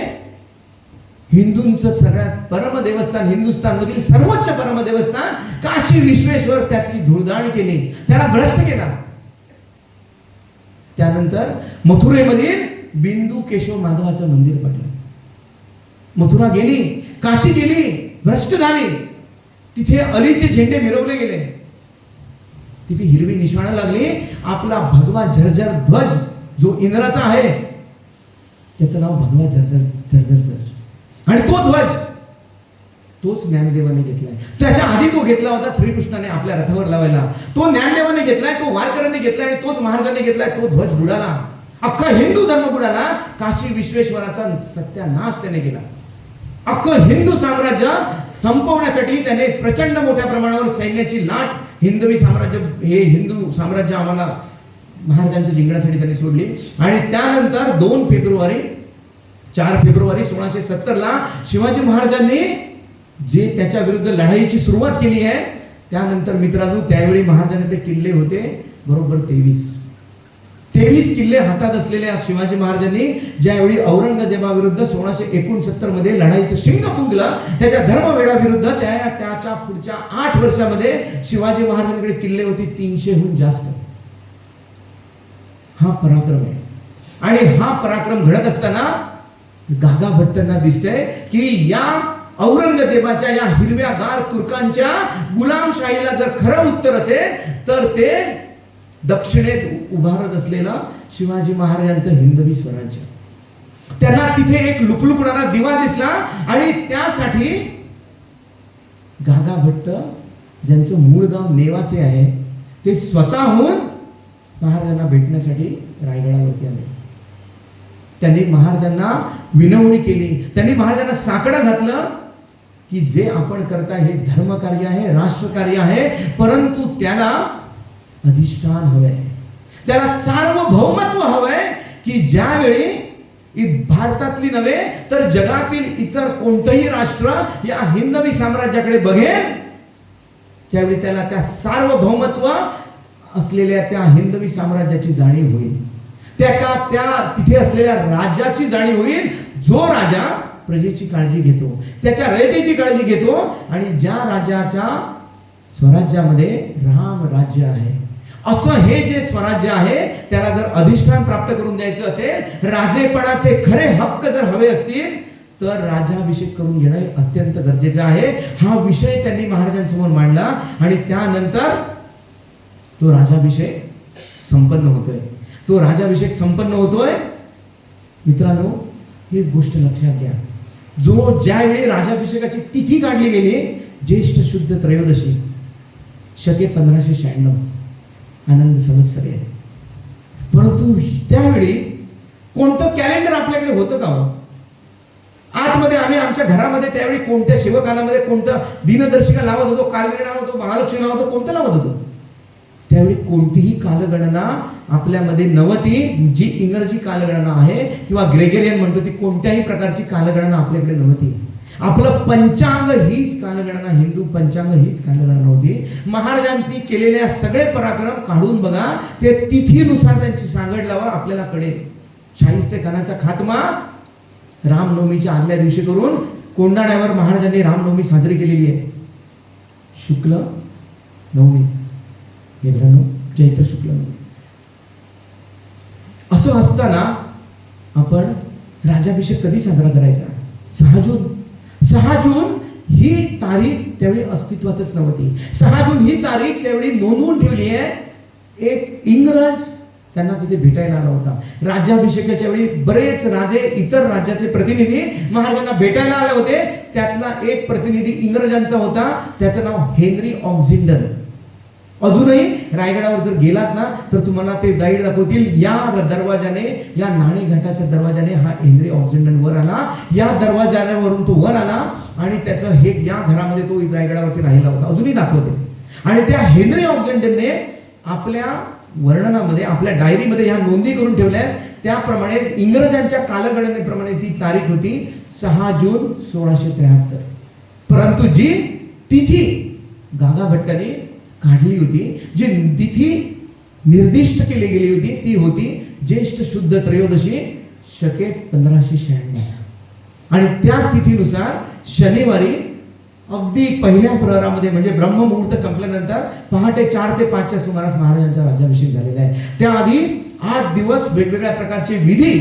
हिंदूंचं सगळ्यात परम देवस्थान, हिंदुस्थान मधील सर्वोच्च परम देवस्थान काशी विश्वेश्वर त्याची धुळदाण केली, त्याला भ्रष्ट केला. त्यानंतर मथुरेमधील बिंदू केशव माधवाचं मंदिर पडलं. मथुरा गेली, काशी गेली, भ्रष्ट झाली. तिथे अलीचे झेंडे मिरवले गेले, तिथे हिरवी निशाणं लागली. आपला भगवा झरझर ध्वज जो इंद्राचा आहे, त्याचं नाव भगवा झरझर ध्वज, आणि तो ध्वज तोच ज्ञानदेवाने घेतलाय. त्याच्या आधी तो घेतला होता श्रीकृष्णाने आपल्या रथावर लावायला, तो ज्ञानदेवाने घेतलाय, तो वारकऱ्यांनी घेतलाय, आणि तोच महाराजांनी घेतलाय. तो ध्वज बुडाला, अख्खा हिंदू धर्म बुडाला. काशी विश्वेश्वराचा सत्यानाश त्याने केला. अख्खं हिंदू साम्राज्य संपवण्यासाठी त्याने प्रचंड मोठ्या प्रमाणावर सैन्याची लाट, हिंदवी साम्राज्य, हे हिंदू साम्राज्य आम्हाला महाराजांच्या जिंकण्यासाठी त्यांनी सोडली. आणि त्यानंतर 4 फेब्रुवारी 1670 ला शिवाजी महाराजांनी जे त्याच्या विरुद्ध लढाईची सुरुवात केली आहे, त्यानंतर मित्रांनो त्यावेळी महाराजांचे ते किल्ले होते बरोबर 23 किल्ले हातात असलेल्या शिवाजी महाराजांनी ज्यावेळी औरंगजेबाविरुद्ध 1669 मध्ये लढाईचं शिंग फुंकलं, त्याच्या धर्मवेडाविरुद्ध, त्याच्या पुढच्या 8 वर्षामध्ये शिवाजी महाराजांकडे किल्ले होती 300हून जास्त. हा पराक्रम आहे. आणि हा पराक्रम घडत असताना गागाभट्टांना दिसतंय की या औरंगजेबाच्या या हिरव्यागार तुर्कांच्या गुलामशाहीला जर खरं उत्तर असेल तर ते दक्षिणेत उभारत असलेला शिवाजी महाराजांचं हिंदवी स्वराज्य. त्यांना तिथे एक लुकलुकणारा दिवा दिसला, आणि त्यासाठी गागाभट्ट ज्यांचं मूळ गाव नेवासे आहे, ते स्वतःहून महाराजांना भेटण्यासाठी रायगडावरती आले. त्यांनी महाराजांना विनवणी केली, त्यांनी महाराजांना साकडं घातलं की जे आपण करताय हे धर्मकार्य आहे, राष्ट्रकार्य आहे, परंतु त्याला अधिष्ठान हवंय, त्याला सार्वभौमत्व हवंय की ज्यावेळी भारतातली नव्हे तर जगातील इतर कोणतंही राष्ट्र या हिंदवी साम्राज्याकडे बघेल, त्यावेळी त्याला त्या सार्वभौमत्व असलेल्या त्या हिंदवी साम्राज्याची जाणीव होईल, त्या तिथे असलेल्या राज्याची जाणीव होईल, जो राजा प्रजेची काळजी घेतो, त्याच्या रयतेची काळजी घेतो, आणि ज्या राजाच्या स्वराज्यामध्ये राम राज्य आहे, असं हे जे स्वराज्य आहे त्याला जर अधिष्ठान प्राप्त करून द्यायचं असेल, राजेपणाचे खरे हक्क जर हवे असतील तर राज्याभिषेक करून घेणं अत्यंत गरजेचं आहे. हा विषय त्यांनी महाराजांसमोर मांडला, आणि त्यानंतर तो राज्याभिषेक संपन्न होतोय. तो राज्याभिषेक संपन्न होतोय मित्रांनो, ही गोष्ट लक्षात घ्या. ज्यावेळी राज्याभिषेकाची तिथी काढली गेली, ज्येष्ठ शुद्ध त्रयोदशी, शके 1596, आनंद संवत्सर आहे. परंतु त्यावेळी कोणतं कॅलेंडर आपल्याकडे होतं का हो? आतमध्ये आम्ही आमच्या घरामध्ये त्यावेळी कोणत्या शिवकालामध्ये कोणतं दिनदर्शिका लावत होतो, कालगणना लावत होतो, महालक्ष्मी लावत होतो, कोणतं लावत होतो? त्यावेळी कोणतीही कालगणना आपल्यामध्ये नव्हती. जी इंग्रजी कालगणना आहे किंवा ग्रेगरियन म्हणतो, ती कोणत्याही प्रकारची कालगणना आपल्याकडे नव्हती. आपलं पंचांग हीच कालगणना, हिंदू पंचांग हीच कालगणना होती. महाराजांनी केलेल्या सगळे पराक्रम काढून बघा, ते तिथीनुसार त्यांची सांगड लावा, आपल्याला कळेल. शाहिस्तेखानाचा खात्मा रामनवमीच्या आदल्या दिवशी करून कोंढाण्यावर महाराजांनी रामनवमी साजरी केलेली आहे. शुक्ल नवमी, मित्रांनो, चैत्र शुक्ल नवमी, असं असं असताना आपण राज्याभिषेक कधी साजरा करायचा? 6 जून. 6 जून ही तारीख त्यावेळी अस्तित्वातच नव्हती. 6 जून ही तारीख त्यावेळी नोंदवून ठेवली आहे. एक इंग्रज त्यांना तिथे भेटायला आला होता. राज्याभिषेकाच्या वेळी बरेच राजे, इतर राज्याचे प्रतिनिधी महाराजांना भेटायला आले होते. त्यातला एक प्रतिनिधी इंग्रजांचा होता, त्याचं नाव हेनरी ऑक्झिंडन. अजूनही रायगडावर जर गेलात ना तर तुम्हाला ते गाईड दाखवतील, या दरवाजाने, या नाणेघाटाच्या दरवाजाने हा हेनरी ऑक्झिंडन वर आला, या दरवाजावरून तो वर आला आणि त्याचं हे या घरामध्ये तो रायगडावरती राहिला होता. अजूनही दाखवते. आणि त्या हेनरी ऑक्झिंडनने आपल्या वर्णनामध्ये, आपल्या डायरीमध्ये ह्या नोंदी करून ठेवल्या आहेत. त्याप्रमाणे इंग्रजांच्या कालगणनेप्रमाणे ती तारीख होती 6 जून 1673. परंतु जी तिथी गागा भट्टाने काढली होती, जी तिथी निर्दिष्ट केली गेली होती, ती होती ज्येष्ठ शुद्ध त्रयोदशी शके 1596. आणि त्या तिथीनुसार शनिवारी अगदी पहिल्या प्रहरामध्ये म्हणजे ब्रह्ममुहूर्त संपल्यानंतर पहाटे 4 ते 5च्या सुमारास महाराजांचा राज्याभिषेक झालेला आहे. त्याआधी 8 दिवस वेगवेगळ्या प्रकारचे विधी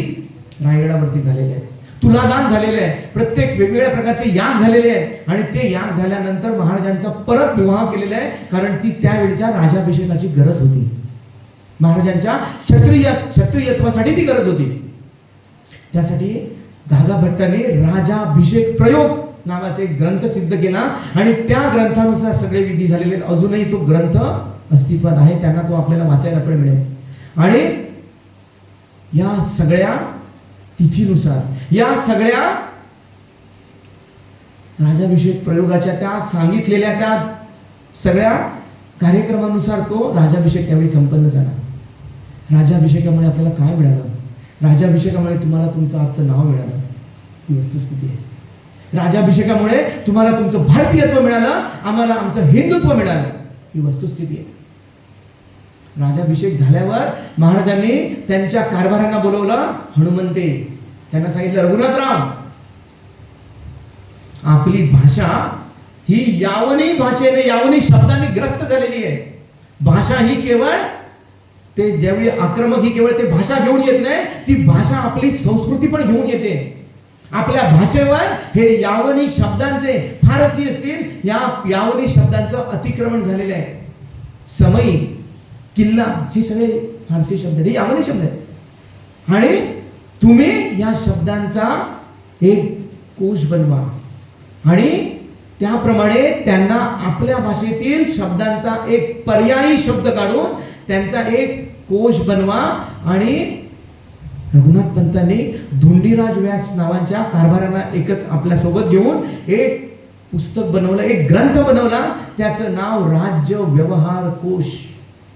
रायगडावरती झालेले आहेत. तुलादान झालेले आहे, प्रत्येक वेगवेगळ्या प्रकारचे याग झालेले आहेत. आणि ते याग झाल्यानंतर महाराजांचा परत विवाह केलेला आहे, कारण ती त्यावेळच्या राज्याभिषेकाची गरज होती. महाराजांच्या क्षत्रियत्वासाठी ती गरज होती. त्यासाठी गागा भट्टाने राजाभिषेक प्रयोग नावाचा एक ग्रंथ सिद्ध केला आणि त्या ग्रंथानुसार सगळे विधी झालेले आहेत. अजूनही तो ग्रंथ अस्तित्वात आहे, त्यांना तो आपल्याला वाचायला पण मिळेल. आणि या सगळ्या तिथीनुसार, या सगळ्या राज्याभिषेक प्रयोगाच्या त्या सांगितलेल्या त्या सगळ्या कार्यक्रमानुसार तो राज्याभिषेक त्यावेळी संपन्न झाला. राज्याभिषेकामुळे आपल्याला काय मिळालं? राज्याभिषेकामुळे तुम्हाला तुमचं आजचं नाव मिळालं, ही वस्तुस्थिती आहे. राज्याभिषेकामुळे तुम्हाला तुमचं भारतीयत्व मिळालं, आम्हाला आमचं हिंदुत्व मिळालं, ही वस्तुस्थिती आहे. राज्याभिषेक झाल्यावर महाराजांनी त्यांच्या कारभारांना बोलवलं. हनुमंते त्यांना सांगितलं, रघुनाथराव, आपली भाषा ही यावनी भाषेने, यावनी शब्दांनी ग्रस्त झालेली आहे. भाषा ही केवळ ते ज्यावेळी आक्रमक, ही केवळ ते भाषा घेऊन येत नाही, ती भाषा आपली संस्कृती पण घेऊन येते. आपल्या भाषेवर हे यावनी शब्दांचे, फारसी असतील, या यावनी शब्दांचं अतिक्रमण झालेलं आहे. समई, किल्ला, हे सगळे फारसी शब्द आहेत, हे यावनी शब्द आहेत. आणि तुम्ही या शब्दांचा एक कोश बनवा आणि त्याप्रमाणे त्यांना आपल्या भाषेतील शब्दांचा एक पर्यायी शब्द काढून त्यांचा एक कोश बनवा. आणि रघुनाथ पंतांनी धोंडीराज व्यास नावाच्या कारभारांना आपल्या सोबत घेऊन एक पुस्तक बनवलं, एक ग्रंथ बनवला. त्याचं नाव राज्य व्यवहार कोश.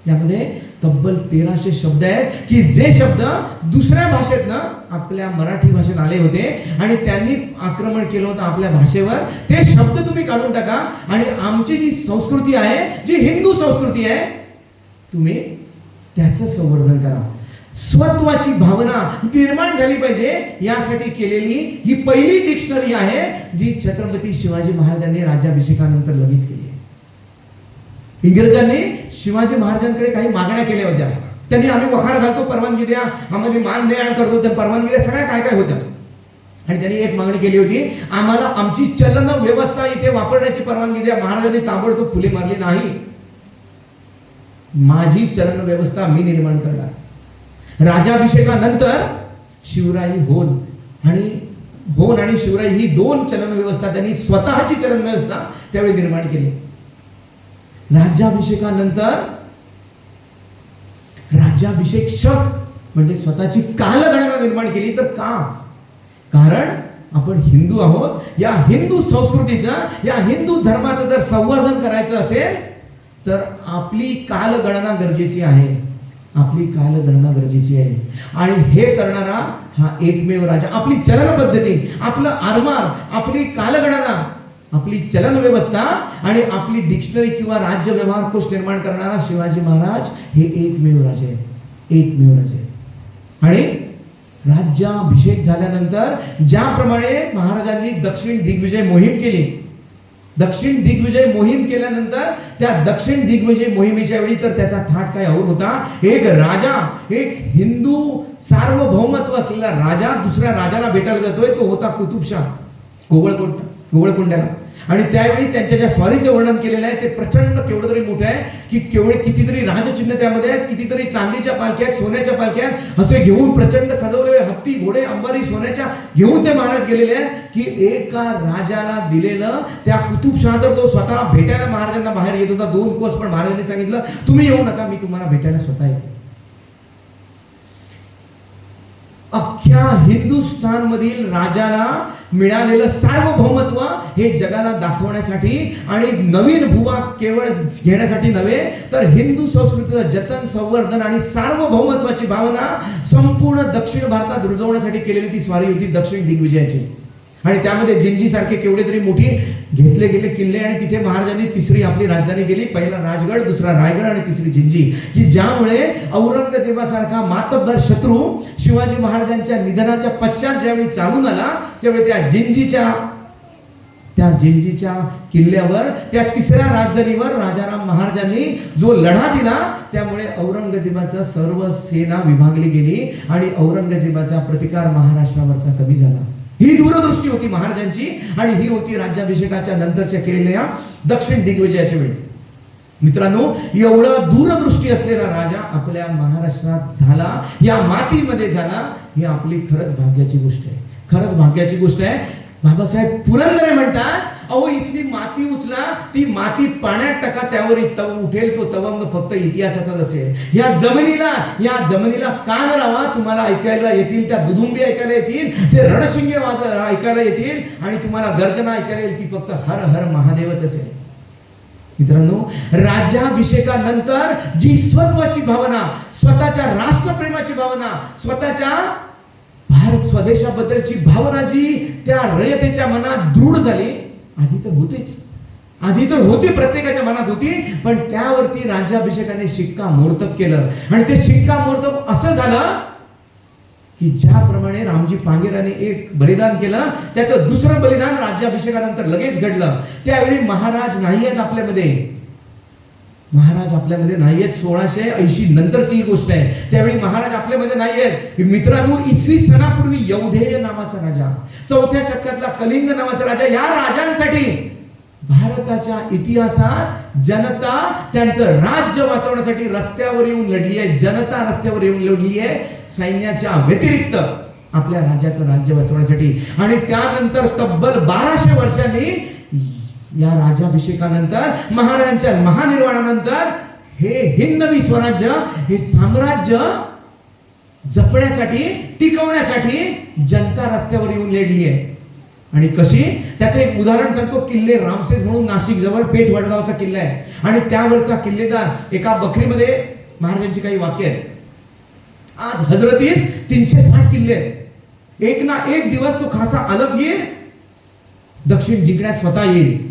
यामध्ये तब्बल 1300 शब्द आहेत की जे शब्द दुसऱ्या भाषेतनं आपल्या मराठी भाषेत आले होते आणि त्यांनी आक्रमण केलं होतं आपल्या भाषेवर. ते शब्द तुम्ही काढून टाका आणि आमची जी संस्कृती आहे, जी हिंदू संस्कृती आहे, तुम्ही त्याचं संवर्धन करा. स्वत्वाची भावना निर्माण झाली पाहिजे यासाठी केलेली ही पहिली डिक्शनरी आहे जी छत्रपती शिवाजी महाराजांनी राज्याभिषेकानंतर लगेच केली आहे. इंग्रजांनी शिवाजी महाराजांकडे काही मागण्या केल्या होत्या. त्यांनी आम्ही वखार घालतो, परवानगी द्या, आम्हाला मान न्याय करतो, त्या परवानगी द्या, सगळ्या काय काय होत्या. आणि त्यांनी एक मागणी केली होती, आम्हाला आमची चलन व्यवस्था इथे वापरण्याची परवानगी द्या. महाराजांनी ताबडतोब फुले मारली, नाही, माझी चलन व्यवस्था मी निर्माण करणार. राज्याभिषेकानंतर शिवराई होन आणि शिवराई ही 2 चलन व्यवस्था त्यांनी स्वतःची चलन व्यवस्था त्यावेळी निर्माण केली. राज्याभिषेकानंतर राज्याभिषेक म्हणजे स्वतःची कालगणना निर्माण केली. तर का? कारण आपण हिंदू आहोत. या हिंदू संस्कृतीचं, या हिंदू धर्माचं जर संवर्धन करायचं असेल तर आपली कालगणना गरजेची आहे. आपली कालगणना गरजेची आहे. आणि हे करणारा हा एकमेव राजा, आपली चलन पद्धती, आपलं आरमार, आपली कालगणना, आपली चलन व्यवस्था आणि आपली डिक्शनरी किंवा राज्य व्यवहार कोश निर्माण करणारा शिवाजी महाराज हे एकमेव राजे आहेत. एकमेव राजे. आणि राज्याभिषेक झाल्यानंतर ज्याप्रमाणे महाराजांनी दक्षिण दिग्विजय मोहीम केली, दक्षिण दिग्विजय मोहीम केल्यानंतर त्या दक्षिण दिग्विजय मोहिमेच्या वेळी तर त्याचा थाट काय और होता. एक राजा, एक हिंदू सार्वभौमत्व असलेला राजा दुसऱ्या राजाला भेटायला जातोय. तो होता कुतुबशाह गोवळकोंड्याला. आणि त्यावेळी त्यांच्या ज्या स्वारीचं वर्णन केलेलं आहे ते प्रचंड केवढं तरी मोठं आहे की कितीतरी राजचिन्ह त्यामध्ये आहेत, कितीतरी चांदीच्या पालख्या आहेत, सोन्याच्या पालख्या आहेत, असे घेऊन प्रचंड सजवलेले हत्ती घोडे अंबारी सोन्याच्या घेऊन ते महाराज गेलेले आहेत की एका राजाला दिलेलं त्या कुतुबशाह तर तो स्वतः भेटायला महाराजांना बाहेर येत होता 2 कोस, पण महाराजांनी सांगितलं तुम्ही येऊ नका, मी तुम्हाला भेटायला स्वतः येतो. अख्ख्या हिंदुस्थान मधील राजाला मिळालेलं सार्वभौमत्व हे जगाला दाखवण्यासाठी आणि नवीन भूभाग केवळ घेण्यासाठी नव्हे तर हिंदू संस्कृतीचं जतन, संवर्धन आणि सार्वभौमत्वाची भावना संपूर्ण दक्षिण भारतात रुजवण्यासाठी केलेली ती स्वारी होती दक्षिण दिग्विजयाची. आणि त्यामध्ये जिंजी सारखे केवढे तरी मोठी घेतले गेले किल्ले आणि तिथे महाराजांनी तिसरी आपली राजधानी केली. पहिला राजगड, दुसरा रायगड आणि तिसरी जिंजी, की ज्यामुळे औरंगजेबासारखा मातब्बर शत्रू शिवाजी महाराजांच्या निधनाच्या पश्चात ज्यावेळी चालून आला त्यावेळी त्या जिंजीच्या किल्ल्यावर त्या तिसऱ्या राजधानीवर राजाराम महाराजांनी जो लढा दिला त्यामुळे औरंगजेबाचा सर्व सेना विभागली गेली आणि औरंगजेबाचा प्रतिकार महाराष्ट्रावरचा कमी झाला. ही दूरदृष्टी होती महाराजांची आणि ही होती राज्याभिषेकाच्या नंतरच्या केलेल्या दक्षिण दिग्विजयाच्या वेळी. मित्रांनो, एवढं दूरदृष्टी असलेला राजा आपल्या महाराष्ट्रात झाला, या मातीमध्ये झाला, ही आपली खरंच भाग्याची गोष्ट आहे. खरंच भाग्याची गोष्ट आहे. बाबासाहेब पुरंदरे म्हणतात, अहो इथली माती उचला, ती माती पाण्यात टाका, त्यावर उठेल तो तवंग फक्त इतिहासाचाच असेल. या जमिनीला कान लावा, तुम्हाला ऐकायला येतील त्या दुदुंबी ऐकायला येतील, ते रणशिंगे ऐकायला येतील आणि तुम्हाला गर्जना ऐकायला येईल, ती फक्त हर हर महादेवच असेल. मित्रांनो, राज्याभिषेकानंतर जी स्वत्वाची भावना, स्वतःच्या राष्ट्रप्रेमाची भावना, स्वतःच्या भारत स्वदेशाबद्दलची भावना जी त्या रयतेच्या मनात दृढ झाली, आधी तर होती प्रत्येकाच्या मनात होती, पण त्यावरती राज्याभिषेकाने शिक्कामोर्तब केलं. आणि ते शिक्कामोर्तब असं झालं की ज्याप्रमाणे रामजी पांगेराने एक बलिदान केलं, त्याचं दुसरं बलिदान राज्याभिषेकानंतर लगेच घडलं. त्यावेळी महाराज नाही आहेत आपल्यामध्ये, महाराज आपल्यामध्ये नाही आहेत. 1680 नंतरची ही गोष्ट आहे. त्यावेळी महाराज आपल्यामध्ये नाही आहेत. मित्रांनो, इसवी सनापूर्वी यौधेय नावाचा राजा, 4थ्या शतकातला कलिंग नावाचा राजा, या राजांसाठी भारताच्या इतिहासात जनता त्यांचं राज्य वाचवण्यासाठी रस्त्यावर येऊन लढली आहे. जनता रस्त्यावर येऊन लढली आहे सैन्याच्या व्यतिरिक्त आपल्या राज्याचं राज्य वाचवण्यासाठी. आणि त्यानंतर तब्बल 1200 वर्षांनी या राज्याभिषेकानंतर, महाराजांच्या महानिर्वाणानंतर हे हिंदवी स्वराज्य, हे साम्राज्य जपण्यासाठी, टिकवण्यासाठी जनता रस्त्यावर येऊन लढली आहे. आणि कशी, त्याचं एक उदाहरण सांगतो. किल्ले रामसेस म्हणून नाशिक जवळ पेठ वडगावचा किल्ला आहे आणि त्यावरचा किल्लेदार एका बखरीमध्ये महाराजांची काही वाक्य आहेत. आज हजरतीस 360 किल्ले आहेत. एक ना एक दिवस तो खासा आलमगीर दक्षिण जिंकण्यास स्वतः येईल.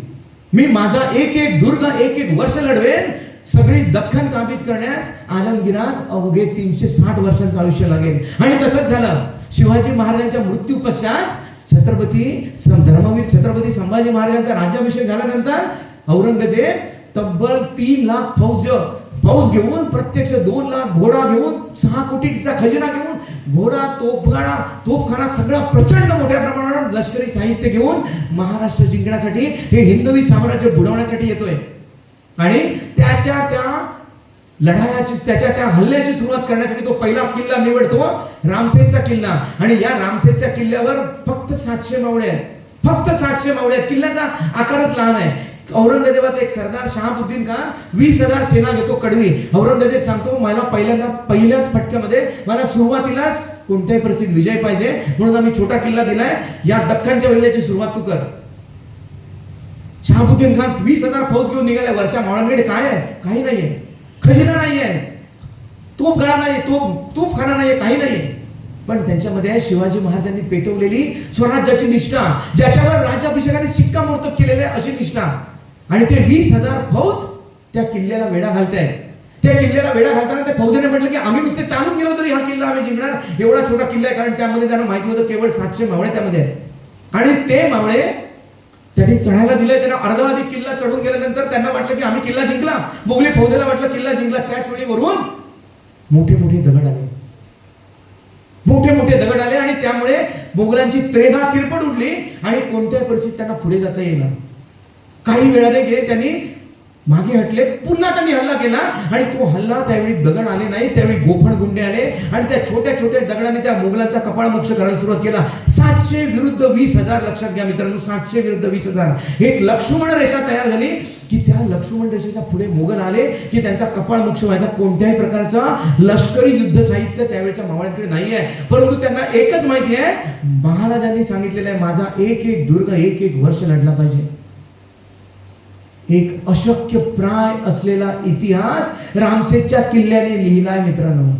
मी माझा एक दुर्ग एक वर्ष लढवेन. सगळी दख्खन काबीज करण्यास आलमगीरास अवघे 360 वर्षांचं आयुष्य लागेल. आणि तसंच झालं. शिवाजी महाराजांच्या मृत्यू पश्चात धर्मवीर छत्रपती संभाजी महाराजांचा राज्याभिषेक झाल्यानंतर औरंगजेब तब्बल 3 लाख फौज घेऊन, प्रत्यक्ष 2 लाख घोडा घेऊन, 6 कोटीचा खजिना घेऊन, घोडा, तोफखाना सगळा प्रचंड मोठ्या प्रमाणावर लष्करी साहित्य घेऊन महाराष्ट्र जिंकण्यासाठी, हे हिंदवी साम्राज्य बुडवण्यासाठी येतोय. आणि त्याच्या त्या हल्ल्याची सुरुवात करण्यासाठी तो पहिला किल्ला निवडतो, रामसेसचा किल्ला. आणि या रामसेसच्या किल्ल्यावर फक्त 700 मावळे आहेत. फक्त 700 मावळे आहेत. किल्ल्याचा आकारच लहान आहे. औरंगजेबाचा एक सरदार शहाबुद्दीन खान 20,000 सेना घेतो कडवी. औरंगजेब सांगतो, मला पहिल्याच फटक्यामध्ये मला सुरुवातीलाच कोणत्याही परिस्थितीत विजय पाहिजे, म्हणून आम्ही छोटा किल्ला दिलाय, या दख्खनच्या विजयाची सुरुवात तू कर. शहाबुद्दीन खान 20,000 फौज घेऊन निघाल्या. वरच्या मावळांकडे काय आहे? काही नाहीये. खजिना नाहीये, तोफगडा नाही, तोफखाना नाहीये, काही नाहीये. पण त्यांच्यामध्ये आहे शिवाजी महाराजांनी पेटवलेली स्वराज्याची निष्ठा, ज्याच्यावर राज्याभिषेकाने शिक्कामोर्तब केलेले अशी निष्ठा. आणि ते 20,000 फौज त्या किल्ल्याला वेढा घालतायत. त्या किल्ल्याला वेढा घालताना त्या फौजेने म्हटलं की आम्ही नुसते चालून गेलो तरी हा किल्ला आम्ही जिंकणार. एवढा छोटा किल्ला आहे, कारण त्यामध्ये त्यांना माहिती होतं केवळ 700 मावळे त्यामध्ये आहेत. आणि ते मावळे त्यांनी चढायला दिलंय, त्यांना अर्धाधिक किल्ला चढून गेल्यानंतर त्यांना वाटलं की आम्ही किल्ला जिंकला, मोगली फौजेला वाटलं किल्ला जिंकला. त्याच वेळी वरून मोठे मोठे दगड आले, मोठे मोठे दगड आले आणि त्यामुळे मोगलांची त्रेधा तिरपट उडली आणि कोणत्याही परिस्थितीत त्यांना पुढे जाता येईना. काही वेळाने गेले, त्यांनी मागे हटले, पुन्हा त्यांनी हल्ला केला आणि तो हल्ला त्यावेळी दगड आले नाही, त्यावेळी गोफण गुंडे आले आणि त्या छोट्या छोट्या दगडाने त्या मोगलांचा कपाळमोक्ष करायला सुरुवात केला. 700 विरुद्ध 20,000. लक्षात घ्या मित्रांनो, 700 विरुद्ध 20,000. एक लक्ष्मण रेषा तयार झाली की त्या लक्ष्मण रेषेच्या पुढे मोगल आले की त्यांचा कपाळमोक्ष व्हायचा. कोणत्याही प्रकारचा लष्करी युद्ध साहित्य त्यावेळेच्या मावळ्यांकडे नाही आहे, परंतु त्यांना एकच माहिती आहे, महाराजांनी सांगितलेलं आहे, माझा एक एक दुर्ग एक एक वर्ष लढला पाहिजे. एक अशक्य प्राय असलेला इतिहास रामसेनच्या किल्ल्याने लिहिलाय मित्रांनो.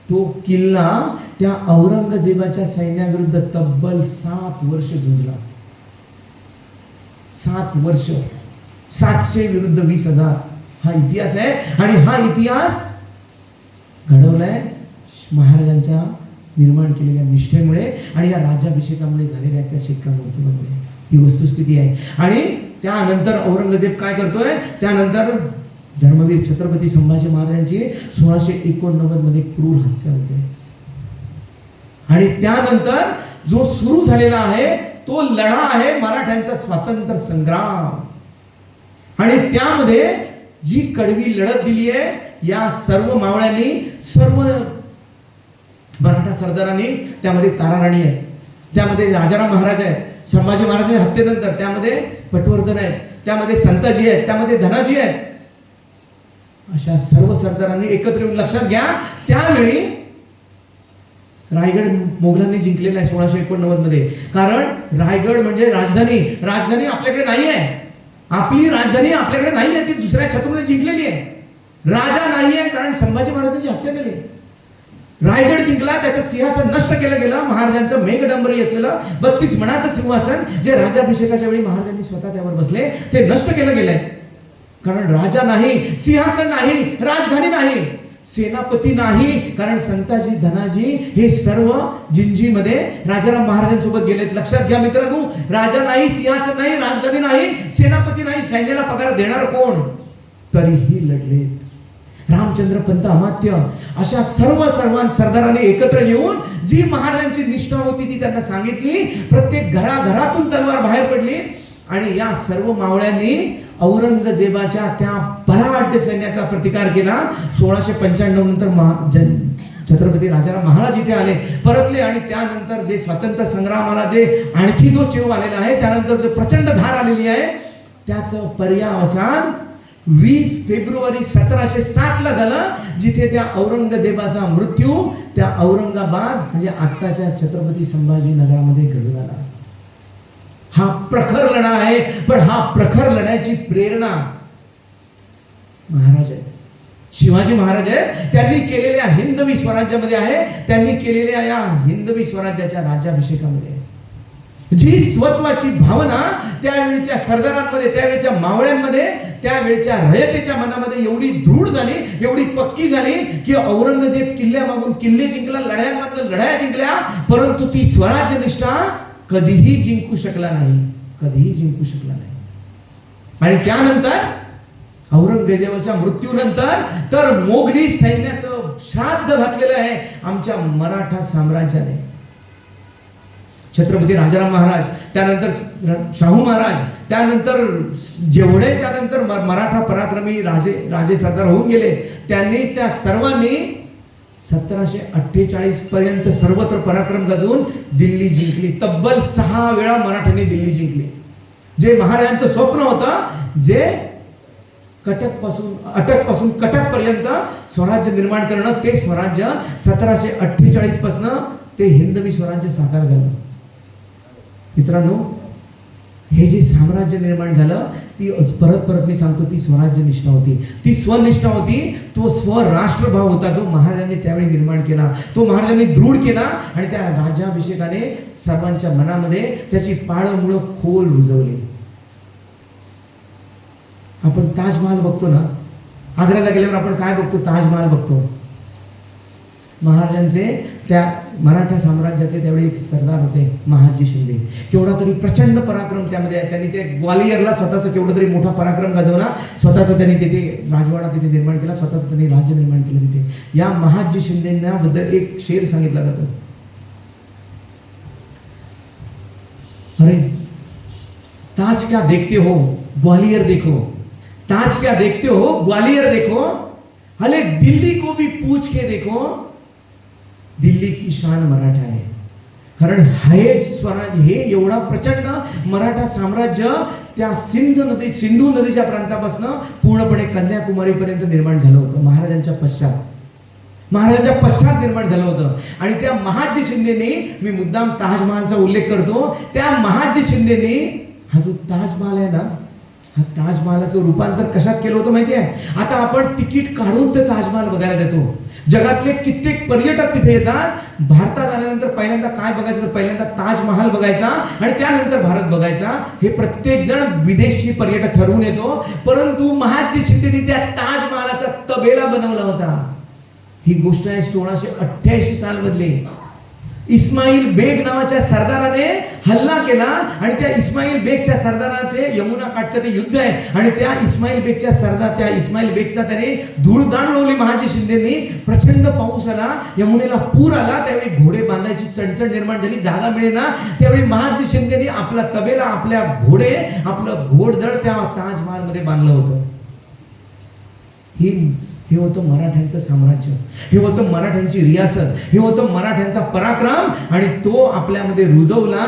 तो किल्ला त्या औरंगजेबाच्या सैन्याविरुद्ध तब्बल 7 वर्ष झुंजला. 7 वर्ष, 700 विरुद्ध 20,000 हा इतिहास आहे आणि हा इतिहास घडवलाय महाराजांच्या निर्माण केलेल्या निष्ठेमुळे आणि या राज्याभिषेकामुळे झालेल्या त्या शिक्कामोर्तबामुळे. ही वस्तुस्थिती आहे. आणि त्यानंतर औरंगजेब काय करतोय, त्यानंतर धर्मवीर छत्रपती संभाजी महाराजांची 1689 मध्ये क्रूर हत्या होते आणि त्यानंतर जो सुरू झालेला आहे तो लढा आहे मराठ्यांचा स्वातंत्र्य संग्राम आणि त्यामध्ये जी कडवी लढत दिली आहे या सर्व मावळ्यांनी, सर्व मराठा सरदारांनी, त्यामध्ये ताराराणी आहे, त्यामध्ये राजाराम महाराज आहेत, संभाजी महाराजांच्या हत्येनंतर त्यामध्ये पटवर्धन आहेत, त्यामध्ये संताजी आहेत, त्यामध्ये धनाजी आहेत. अशा सर्व सरदारांनी एकत्र येऊन, लक्षात घ्या त्यावेळी रायगड मोगलांनी जिंकलेला आहे 1689 मध्ये. कारण रायगड म्हणजे राजधानी, राजधानी आपल्याकडे नाही आहे, आपली राजधानी आपल्याकडे नाही आहे, ती दुसऱ्या शत्रूने जिंकलेली आहे. राजा नाही आहे कारण संभाजी महाराजांची हत्या झाली. रायगड जिंकला, त्याचं सिंहासन नष्ट केलं गेलं, महाराजांचं मेघडंबरी असलेलं 32 मणाचं सिंहासन जे राज्याभिषेकाच्या वेळी महाराजांनी स्वतः त्यावर बसले ते नष्ट केलं गेलंय. कारण राजा नाही, सिंहासन नाही, राजधानी नाही, सेनापती नाही. कारण संताजी, धनाजी हे सर्व जिंजीमध्ये राजाराम महाराजांसोबत गेलेत. लक्षात घ्या मित्रांनो, राजा नाही, सिंहासन नाही, राजधानी नाही, सेनापती नाही, सैन्याला पगार देणार कोण? तरीही लढलेत. रामचंद्र पंत अमात्य अशा सर्व सरदारांनी एकत्र येऊन जी महाराजांची निष्ठा होती ती त्यांना सांगितली. प्रत्येक घराघरातून तलवार बाहेर पडली आणि या सर्व मावळ्यांनी औरंगजेबाच्या त्या बलाढ्य सैन्याचा प्रतिकार केला. 1695 नंतर छत्रपती राजाराम महाराज इथे आले, परतले आणि त्यानंतर जे स्वातंत्र्य संग्रामाला जे आणखी जो चेव आलेला आहे, त्यानंतर जो प्रचंड धार आलेली आहे, त्याचं पर्यावसान 20 फेब्रुवारी 1707 ला झालं, जिथे त्या औरंगजेबाचा मृत्यू त्या औरंगाबाद म्हणजे आत्ताच्या छत्रपती संभाजी नगरामध्ये घडून आला. हा प्रखर लढा आहे, पण हा प्रखर लढ्याची प्रेरणा महाराज आहे, शिवाजी महाराज आहेत. त्यांनी केलेल्या हिंदवी स्वराज्यामध्ये आहे, त्यांनी केलेल्या या हिंदवी स्वराज्याच्या राज्याभिषेकामध्ये जी स्वत्वाची भावना त्यावेळीच्या सरदारांमध्ये, त्यावेळीच्या मावळ्यांमध्ये, त्यावेळच्या रयतेच्या मनामध्ये एवढी दृढ झाली, एवढी पक्की झाली की औरंगजेब किल्ल्यामागून किल्ले जिंकला, लढ्यांमधून लढाया जिंकल्या, परंतु ती स्वराज्य निष्ठा कधीही जिंकू शकला नाही, कधीही जिंकू शकला नाही. आणि त्यानंतर औरंगजेबाच्या मृत्यूनंतर तर मोगली सैन्याचं श्राद्ध घातलेलं आहे आमच्या मराठा साम्राज्याने. छत्रपती राजाराम महाराज, त्यानंतर शाहू महाराज, त्यानंतर जेवढे त्यानंतर मराठा पराक्रमी राजे सरदार होऊन गेले, त्यांनी त्या सर्वांनी 1748 पर्यंत सर्वत्र पराक्रम गाजवून दिल्ली जिंकली. तब्बल 6 वेळा मराठ्यांनी दिल्ली जिंकली. जे महाराजांचं स्वप्न होतं, जे अटकपासून कटकपर्यंत स्वराज्य निर्माण करणं, ते स्वराज्य 1748 पासून ते हिंदवी स्वराज्य साकार झालं. मित्रांनो, हे जे साम्राज्य निर्माण झालं ती परत मी सांगतो, ती स्वराज्य निष्ठा होती, ती स्वनिष्ठा होती, तो स्वराष्ट्रभाव होता जो महाराजांनी त्यावेळी निर्माण केला, तो महाराजांनी दृढ केला आणि त्या राज्याभिषेकाने सर्वांच्या मनामध्ये त्याची पाळंमुळं खोल रुजवली. आपण ताजमहाल बघतो ना, आग्र्याला गेल्यावर आपण काय बघतो? ताजमहाल बघतो. महाराजांचे त्या मराठा साम्राज्याचे त्यावेळी एक सरदार होते महादजी शिंदे. केवढा तरी प्रचंड पराक्रम त्यामध्ये आहे. त्यांनी ते ग्वालियरला स्वतःचा केवढा तरी मोठा पराक्रम गाजवला. स्वतःचा त्यांनी तिथे राजवाडा तिथे निर्माण केला, स्वतःचं त्यांनी राज्य निर्माण केलं तिथे. या महादजी शिंदेना बद्दल एक शेर सांगितला जातो. अरे ताज क्या देखते हो ग्वालियर देखो, ताज क्या देखते हो ग्वालियर देखो, हले दिल्ली को भी पूछ के देखो, दिल्ली की शान मराठा आहे. कारण हे स्वराज हे एवढा प्रचंड मराठा साम्राज्य त्या सिंधू नदीच्या प्रांतापासून पूर्णपणे कन्याकुमारी पर्यंत निर्माण झालं होतं. महाराजांच्या पश्चात निर्माण झालं होतं. आणि त्या महादजी शिंदेने, मी मुद्दाम ताजमहालचा उल्लेख करतो, त्या महादजी शिंदेने हा जो ताजमहाल आहे ना, हा ताजमहालाचं रूपांतर कशात केलं होतं माहिती आहे? आता आपण तिकीट काढून ते ताजमहाल बघायला देतो. जगातले कित्येक पर्यटक तिथे येतात. भारतात आल्यानंतर पहिल्यांदा काय बघायचं, तर पहिल्यांदा ताजमहाल बघायचा आणि त्यानंतर भारत बघायचा. हे प्रत्येक जण विदेशी पर्यटक ठरवून येतो. परंतु महादजी शिंदेने त्या ताजमहालाचा तबेला बनवला होता. ही गोष्ट आहे 1688 सालमधली. इस्माईल बेग नावाच्या सरदाराने हल्ला केला आणि त्या इस्माईल बेगच्या सरदाराचे यमुना काठचं ते युद्ध आहे आणि त्या इस्माईल बेगचा त्याने धूळदाण उडवली महादजी शिंदेनी. प्रचंड पाऊस आला, यमुनेला पूर आला. त्यावेळी घोडे बांधायची चणचण निर्माण झाली, जागा मिळेना. त्यावेळी महादजी शिंदेनी आपला तबेला, आपल्या घोडे, आपलं घोडदळ त्या ताजमहालमध्ये बांधलं होतं. हे होतं मराठ्यांचं साम्राज्य, हे होतं मराठ्यांची रियासत, हे होतं मराठ्यांचा पराक्रम. आणि तो आपल्यामध्ये रुजवला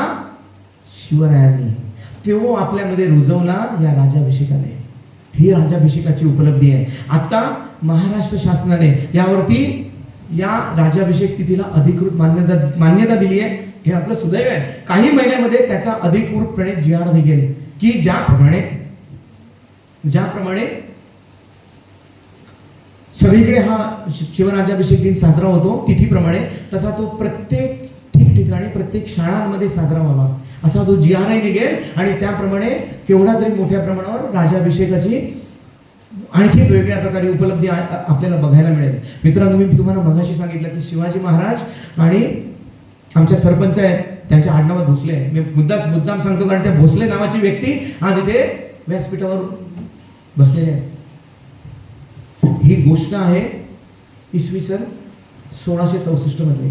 शिवरायांनी, तो आपल्यामध्ये रुजवला या राज्याभिषेकाने. ही राज्याभिषेकाची उपलब्धी आहे. आता महाराष्ट्र शासनाने यावरती या राज्याभिषेक तिथीला अधिकृत मान्यता दिली आहे. हे आपलं सुदैव आहे. काही महिन्यामध्ये त्याचा अधिकृतपणे जी.आर. निघेल की ज्याप्रमाणे सगळीकडे हा शिवराज्याभिषेक दिन साजरा होतो तिथीप्रमाणे, तसा तो प्रत्येक ठिकठिकाणी प्रत्येक शाळांमध्ये साजरा व्हावा असा तो जी.आर. निघेल. आणि त्याप्रमाणे केवढा तरी मोठ्या प्रमाणावर राज्याभिषेकाची आणखी वेगळ्या प्रकारे उपलब्धी आपल्याला बघायला मिळेल. मित्रांनो, मी तुम्हाला मगाशी सांगितलं की शिवाजी महाराज आणि आमच्या सरपंच आहेत, त्यांच्या आडनावात भोसले आहे. मी मुद्दाम सांगतो कारण त्या भोसले नावाची व्यक्ती आज इथे व्यासपीठावर बसलेले आहे. ही गोष्ट आहे इसवी सन 1664 मधली.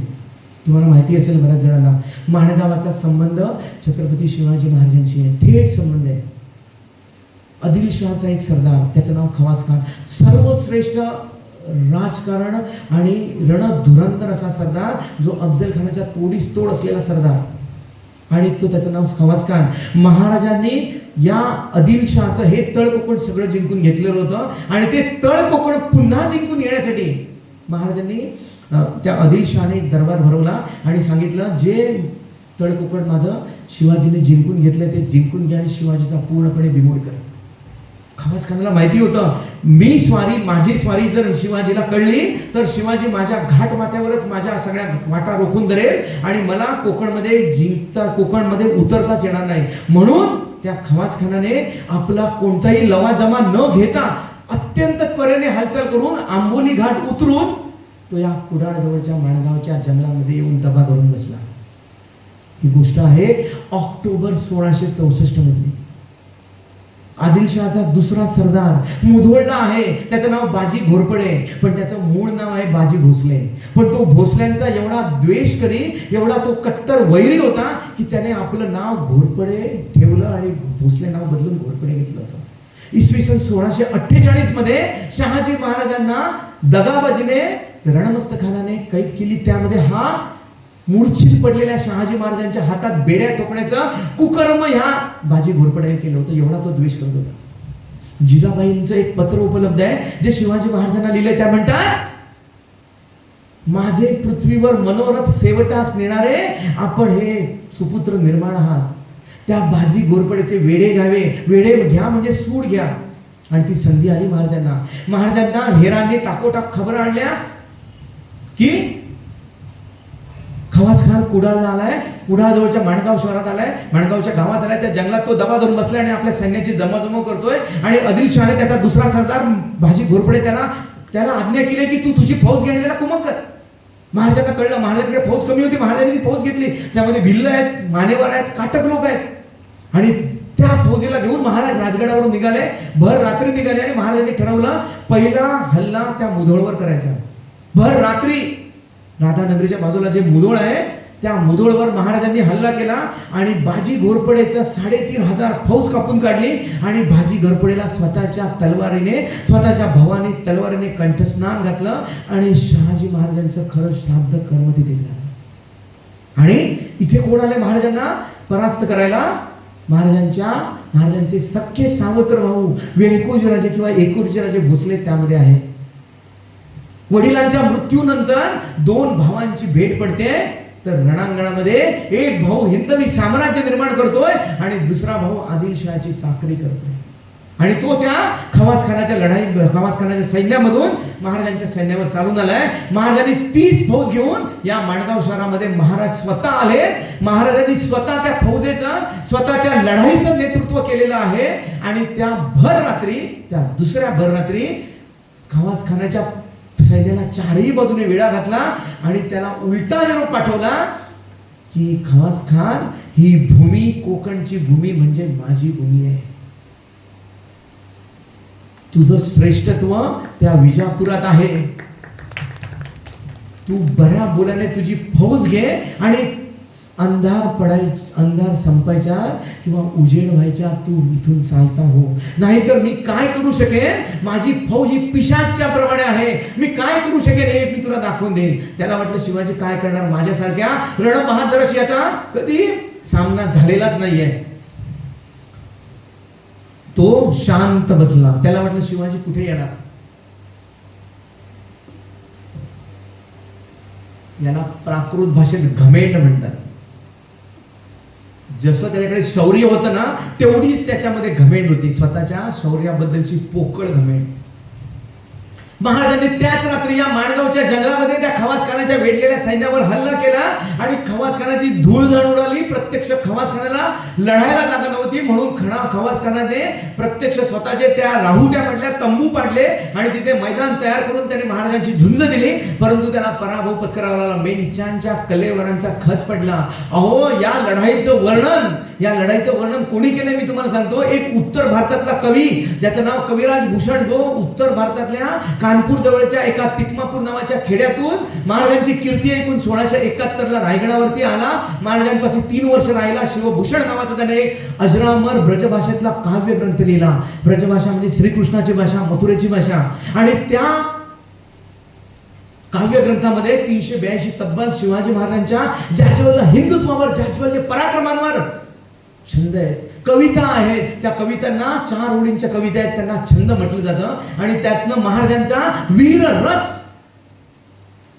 तुम्हाला माहिती असेल बऱ्याच जणांना, माणगावाचा संबंध छत्रपती शिवाजी महाराजांशी आहे, थेट संबंध आहे. आदिलशहाचा एक सरदार, त्याचं नाव खवास खान, सर्वश्रेष्ठ राजकारण आणि रणधुरंधर असा सरदार, जो अफजल खानाच्या तोडीस तोड असलेला सरदार, आणि तो त्याचं नाव खवास खान. महाराजांनी या आदिलशहाचं हे तळकोकण सगळं जिंकून घेतलेलं होतं आणि ते तळकोकण पुन्हा जिंकून येण्यासाठी महाराजांनी त्या आदिलशहाने एक दरबार भरवला आणि सांगितलं, जे तळकोकण माझं शिवाजीने जिंकून घेतलं ते जिंकून घ्या आणि शिवाजीचा पूर्णपणे बिमोड कर. खवास खानाला माहिती होतं, माझी स्वारी जर शिवाजीला कळली तर शिवाजी माझ्या घाट माथ्यावरच माझ्या सगळ्या वाटा रोखून धरेल आणि मला कोकणमध्ये उतरताच येणार नाही. म्हणून त्या खवास खानाने आपला कोणताही लवाजमा न घेता अत्यंत त्वरेने हालचाल करून आंबोली घाट उतरून तो या कुडाळ जवळच्या माणगावच्या जंगलामध्ये येऊन दबा धरून बसला. ही गोष्ट आहे ऑक्टोबर 1664 मधली. आदिलशहाचा दुसरा सरदार मुधोळला आहे, त्याचं नाव बाजी घोरपडे, पण त्याचं मूळ नाव आहे बाजी भोसले. पण तो भोसल्यांचा एवढा द्वेषकरी, एवढा तो कट्टर वैरी होता की त्याने आपलं नाव घोरपडे ठेवलं आणि भोसले नाव बदलून घोरपडे घेतलं होतं. इसवी सन 1648 मध्ये शहाजी महाराजांना दगाबाजीने रणमस्त खानाने कैद केली. त्यामध्ये हा मूर्छित पडलेल्या शहाजी महाराजांच्या हातात बेड्या टोकण्याचं कुकर्म ह्या बाजी घोरपड्याने केलं होतं. एवढा तो द्वेष करत होता. जिजाबाईंचं एक पत्र उपलब्ध आहे जे शिवाजी महाराजांना लिहिलंय. त्या म्हणतात, माझे पृथ्वीवर मनोरथ सेवटास नेणारे आपण हे सुपुत्र निर्माण आहात. त्या बाजी घोरपड्याचे वेडे घ्या म्हणजे सूड घ्या. आणि ती संधी आली महाराजांना हेरांनी टाकोटाक खबर आणल्या की खवास खान कुडाळला आलाय, कुडाळ जवळच्या माणगाव शहरात आलाय, माणगावच्या गावात आलाय. त्या जंगलात तो दबा धरून बसलाय आणि आपल्या सैन्याची जमाजमा करतोय. आणि आदिलशहाने त्याचा दुसरा सरदार बाजी घोरपडे त्याला आज्ञा केली की तू तुझी फौज घेणे त्याला कुमक कर. महाराजांना कळलं, महाराजांकडे फौज कमी होती, महाराजांनी ती फौज घेतली. त्यामध्ये भिल्ल आहेत, मानेवर आहेत, काटक लोक आहेत. आणि त्या फौजेला घेऊन महाराज राजगडावरून निघाले, भर रात्री निघाले. आणि महाराजांनी ठरवलं पहिला हल्ला त्या मुधोळवर करायचा. भर रात्री राधानगरीच्या बाजूला जे मुधोळ आहे त्या मुधोळवर महाराजांनी हल्ला केला आणि बाजी घोरपडेचा 3,500 फौज कापून काढली. आणि बाजी घोरपडेला स्वतःच्या तलवारीने, स्वतःच्या भवानी तलवारीने कंठस्नान घातलं. आणि शहाजी महाराजांचं खरं श्राद्ध कर्म तिथे झालं. आणि इथे कोण आले महाराजांना परास्त करायला? महाराजांचे सख्खे सावत्र भाऊ व्यंकोजीराजे किंवा एकुर्जीराजे भोसले त्यामध्ये आहे. वडिलांच्या मृत्यूनंतर 2 भावांची भेट पडते. तर रणांगणामध्ये एक भाऊ हिंदवी साम्राज्य निर्माण करतोय आणि दुसरा भाऊ आदिलशहाची चाकरी करतोय. आणि तो त्या खवासखानाच्या खवासखानाच्या सैन्यामधून महाराजांच्या सैन्यावर चालून आलाय. महाराजांनी 30 फौज घेऊन या माणगाव शहरामध्ये महाराज स्वतः आले. महाराजांनी स्वतः त्या फौजेचं, स्वतः त्या लढाईचं नेतृत्व केलेलं आहे. आणि त्या भररात्री, त्या दुसऱ्या भररात्री खवासखानाच्या सैन्याला 4ही बाजूने वेढा घातला आणि त्याला उलटा निरोप पाठवला की खवास खान, ही भूमी कोकणची भूमी म्हणजे माझी भूमी आहे. तुझं श्रेष्ठत्व त्या विजापुरात आहे. तू बऱ्या बोलाने तुझी फौज घे आणि अंधार संपायच्या किंवा उजेड व्हायच्या तू इथून चालता हो. नाहीतर मी काय करू शकेन? माझी फौज ही पिशाच्या प्रमाणे आहे. मी काय करू शकेन हे मी तुला दाखवून देईन. त्याला वाटलं शिवाजी काय करणार? माझ्यासारख्या रणबहादराशी याचा कधी सामना झालेलाच नाहीये. तो शांत बसला. त्याला वाटलं शिवाजी कुठे येणार? याला प्राकृत भाषेत घमेंड म्हणतात. जसं त्याच्याकडे शौर्य होतं ना, तेवढीच त्याच्यामध्ये घमेंड होती, स्वतःच्या शौर्याबद्दलची पोकळ घमेंड. महाराजांनी त्याच रात्री या माणगावच्या जंगलामध्ये त्या खवासखानाच्या वेढलेल्या सैन्यावर हल्ला केला आणि खवासखानाची धूळ जाण उडाली. प्रत्यक्ष खवासखानाला लढायला जागा नव्हती म्हणून खवासखानाने प्रत्यक्ष स्वतःचे त्या राहुट्या पाडल्या, तंबू पाडले आणि तिथे मैदान तयार करून त्यांनी महाराजांची झुंज दिली. परंतु त्यांना पराभव पत्करावा लागला. मेंचांच्या कलेवरांचा खच पडला. अहो, या लढाईचं वर्णन कोणी केलंय मी तुम्हाला सांगतो. एक उत्तर भारतातला कवी, ज्याचं नाव कविराज भूषण, जो उत्तर भारतातल्या कानपूर जवळच्या एका तिकमापूर नावाच्या खेड्यातून महाराजांची कीर्ती ऐकून 1671 रायगडावरती आला. महाराजांपासून 3 वर्ष राहिला. शिवभूषण नावाचा त्याने एक अजरामर ब्रजभाषेतला काव्य ग्रंथ लिहिला. ब्रजभाषा म्हणजे श्रीकृष्णाची भाषा, मथुरेची भाषा. आणि त्या काव्य ग्रंथामध्ये 382 तब्बल शिवाजी महाराजांच्या जाज्वल्य हिंदुत्वावर, जाज्वल्य पराक्रमांवर छंद आहे, कविता आहेत. त्या कवितांना 4 ओळींच्या कविता आहेत, त्यांना छंद म्हटलं जातं. आणि त्यातनं महाराजांचा वीर रस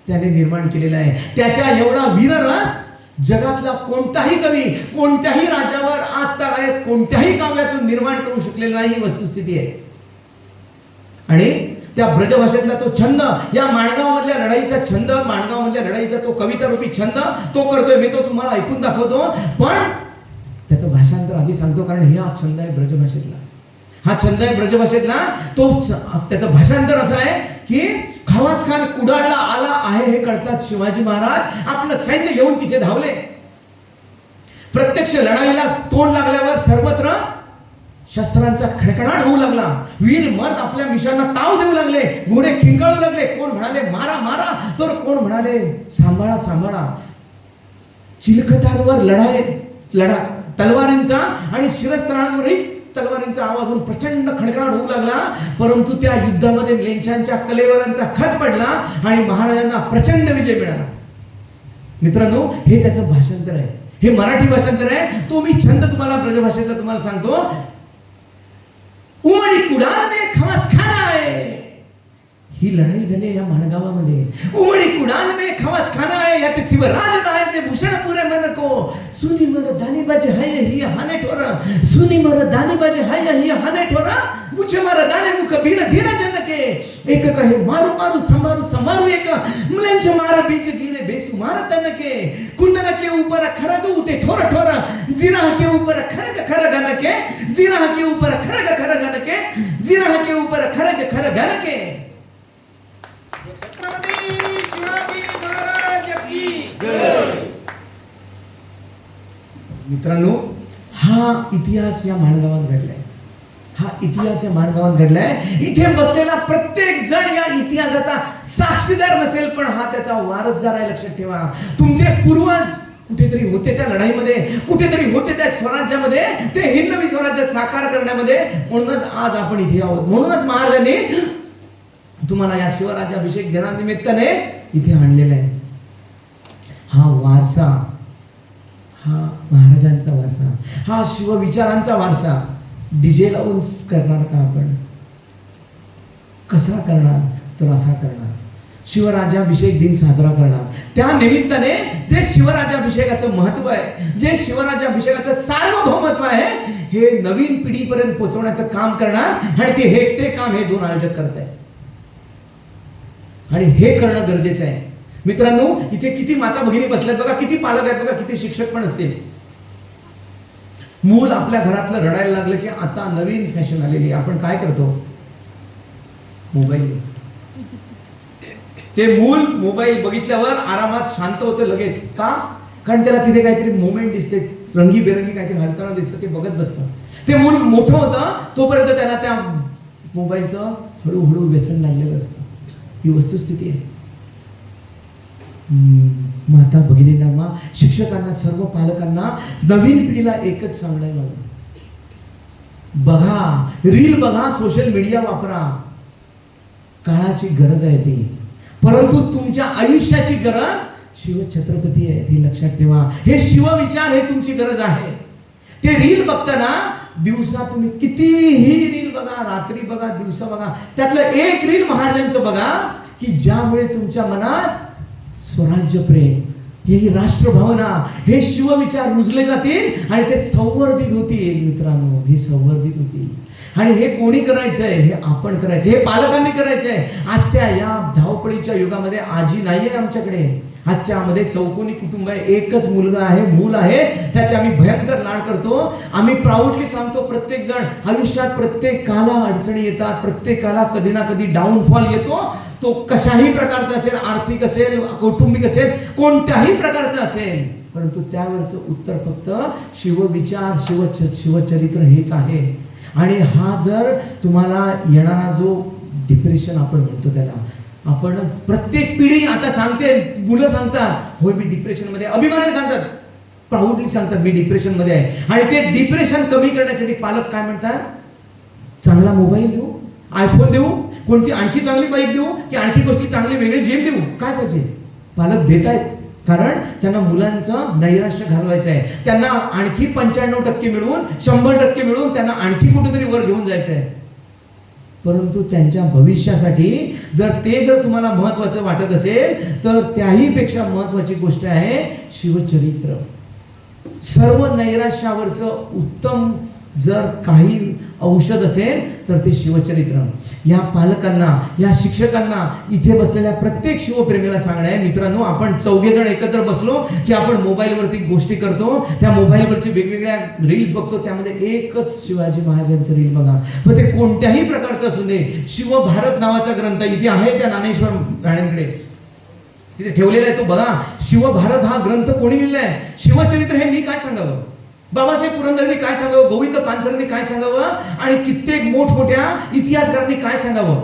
त्याने निर्माण केलेला आहे. त्याच्या एवढा वीर रस जगातला कोणताही कवी कोणत्याही राज्यावर आजतागायत कोणत्याही काव्यातून निर्माण करू शकलेला नाही, ही वस्तुस्थिती आहे. आणि त्या ब्रजभाषेतला तो छंद, या माणगावमधल्या लढाईचा छंद, माणगावमधल्या लढाईचा तो कविता रूपी छंद तो करतोय. मी तो तुम्हाला ऐकून दाखवतो, पण त्याचं भाषांतर आधी सांगतो, कारण हा छंद आहे ब्रजभाषेतला. हा छंद आहे ब्रजभाषेतला. तो त्याचं भाषांतर असं आहे की खवास खान कुडाळला आला आहे हे कळताच शिवाजी महाराज आपलं सैन्य घेऊन तिथे धावले. प्रत्यक्ष लढाईला तोंड लागल्यावर सर्वत्र शस्त्रांचा खडखडाट होऊ लागला. वीर मर्द आपल्या मिशांना ताव देऊ लागले, घोडे खिंकाळू लागले. कोण म्हणाले मारा मारा, तर कोण म्हणाले सांभाळा सांभाळा. चिलखतांवर लढा तलवारींचा आणि शिरस्त्रांवरही तलवारींचा आवाज होऊन प्रचंड खडखडाट होऊ लागला. परंतु त्या युद्धामध्ये लेंचांच्या कलेवरांचा खच पडला आणि महाराजांना प्रचंड विजय मिळाला. मित्रांनो, हे त्याचं भाषांतर आहे, हे मराठी भाषांतर आहे. तो मी छंद तुम्हाला ब्रजभाषेचा तुम्हाला सांगतो. उमडी कुडाळ में खवास खाना आहे, ही लढाई झाली या माणगावामध्ये. उमडी कुडाल में खवास खाना आहे, याते शिवराज दायचे भूषण पुरे मन को. सुनी मर दानी बाजे हाय ही हाने ठोरा, सुनी मर दानी बाजे हाय ही हाने ठोरा. मुझे मर दाने मुख बीर धीर जन के, एक कहे मारू मारू समारू समारू एक. मुलेंच मारा बीच गिरे बेसु मार तन के. कुंडन के ऊपर खरग उठे ठोर ठोर, जीरा के ऊपर खरग खरग न के. जीरा के ऊपर खरग खरग न के, जीरा के ऊपर खरग खरग न के. छत्रपती शिवाजी महाराज मित्रांनो, हा इतिहास या माणगावात घडलाय. हा इतिहास या माणगावात घडलाय. इथे बसलेला प्रत्येक जण या इतिहासाचा साक्षीदार नसेल, पण हा त्याचा वारसदार आहे. लक्षात ठेवा, तुमचे पूर्वज कुठेतरी होते त्या लढाईमध्ये, कुठेतरी होते त्या स्वराज्यामध्ये, ते हिंदवी स्वराज्य साकार करण्यामध्ये. म्हणूनच आज आपण इथे आहोत. म्हणूनच महाराजांनी तुम्हाला या शिवराज्याभिषेक दिनानिमित्ताने इथे आणलेला आहे. हा वारसा, हा महाराजांचा वारसा, हा शिवविचारांचा वारसा डीजे लावून करणार का आपण? कसा करणार? तर असा करणार. शिवराज्याभिषेक दिन साजरा करणार. त्या निमित्ताने जे शिवराज्याभिषेकाचं महत्व आहे, जे शिवराज्याभिषेकाचं सार्वभौमत्व आहे, हे नवीन पिढीपर्यंत पोहोचवण्याचं काम करणार. आणि ते काम हे दोन आयोजक करत आहेत. आणि हे करणं गरजेचं आहे. मित्रांनो, इथे किती माता भगिनी बसल्यात बघा, किती पालक आहेत बघा, किती शिक्षक पण असतील. मूल आपल्या घरातलं रडायला लागलं की आता नवीन फॅशन आलेली, आपण काय करतो? मोबाईल. ते मूल मोबाईल बघितल्यावर आरामात शांत होतं लगेच. का? कारण त्याला तिथे काहीतरी मुवमेंट दिसते, रंगीबेरंगी काहीतरी हलताना दिसतं, ते बघत बसतं. ते मूल मोठं होतं तोपर्यंत त्याला त्या मोबाईलचं हळूहळू व्यसन लागलेलं असतं. ही वस्तुस्थिती आहे. माता भगिनींना, शिक्षकांना, सर्व पालकांना, नवीन पिढीला एकच सांगणं आहे मला. बघा, रील बघा, सोशल मीडिया वापरा, काळाची गरज आहे ती. परंतु तुमच्या आयुष्याची गरज शिवछत्रपती आहे, ती लक्षात ठेवा. हे शिवविचार, हे तुमची गरज आहे. ते रील बघताना दिवसा तुम्ही कितीही रील बघा, रात्री बघा, दिवसा बघा, त्यातलं एक रील महाराजांचं बघा की ज्यामुळे तुमच्या मनात स्वराज्य प्रेम, ही राष्ट्रभावना, हे शिवविचार रुजले जातील आणि ते संवर्धित होतील. मित्रांनो, हे संवर्धित होतील. आणि हे कोणी करायचंय? हे आपण करायचं, हे पालकांनी करायचंय. आजच्या या धावपळीच्या युगामध्ये आजी नाहीये आमच्याकडे. आजच्या मध्ये चौकोनी कुटुंब आहे, एकच मुलगा आहे, मूल आहे, त्याचे आम्ही भयंकर लाड करतो. आम्ही प्राऊडली सांगतो, प्रत्येक जण आयुष्यात प्रत्येकाला अडचणी येतात, प्रत्येकाला कधी ना कधी डाऊनफॉल येतो. तो कशाही प्रकारचा असेल, आर्थिक असेल, कौटुंबिक असेल, कोणत्याही प्रकारचा असेल, परंतु त्यावरचं उत्तर फक्त शिवविचार, शिवचरित्र हेच आहे. आणि हा जर तुम्हाला येणारा जो डिप्रेशन आपण म्हणतो त्याला, आपण प्रत्येक पिढी आता सांगते, मुलं सांगतात, होय मी डिप्रेशन मध्ये, अभिमानाने सांगतात, प्राऊडली सांगतात मी डिप्रेशन मध्ये आहे. आणि ते डिप्रेशन कमी करण्यासाठी पालक काय म्हणतात? चांगला मोबाईल देऊ, आयफोन देऊ, कोणती आणखी चांगली बाईक देऊ, की आणखी गोष्टी चांगली वेगळी जिम देऊ, काय पाहिजे? पालक देत आहेत. कारण त्यांना मुलांचं नैराश्य घालवायचं आहे. त्यांना आणखी 95% मिळवून, 100% मिळवून त्यांना आणखी कुठेतरी वर घेऊन जायचं आहे. परंतु त्यांच्या भविष्यासाठी जर तुम्हाला महत्वाचं वाटत असेल, तर त्याही पेक्षा महत्वाची गोष्ट आहे शिवचरित्र. सर्व नैराश्यावरचं उत्तम जर काही औषध असेल तर ते शिवचरित्र. या पालकांना, या शिक्षकांना, इथे बसलेल्या प्रत्येक शिवप्रेमीला सांगणं आहे, मित्रांनो, आपण चौघेजण एकत्र बसलो की आपण मोबाईलवरती गोष्टी करतो, त्या मोबाईलवरची वेगवेगळ्या रील्स बघतो, त्यामध्ये एकच शिवाजी महाराजांचं रील बघा. मग ते कोणत्याही प्रकारचं असू दे. शिवभारत नावाचा ग्रंथ इथे आहे त्या ज्ञानेश्वर राणेंकडे, तिथे ठेवलेला आहे, तो बघा. शिवभारत हा ग्रंथ कोणी लिहिलाय? शिवचरित्र. हे मी काय सांगावं? बाबासाहेब पुरंदरेंनी काय सांगावं? गोविंद पानसरेंनी काय सांगावं? आणि कित्येक मोठमोठ्या इतिहासकारांनी काय सांगावं?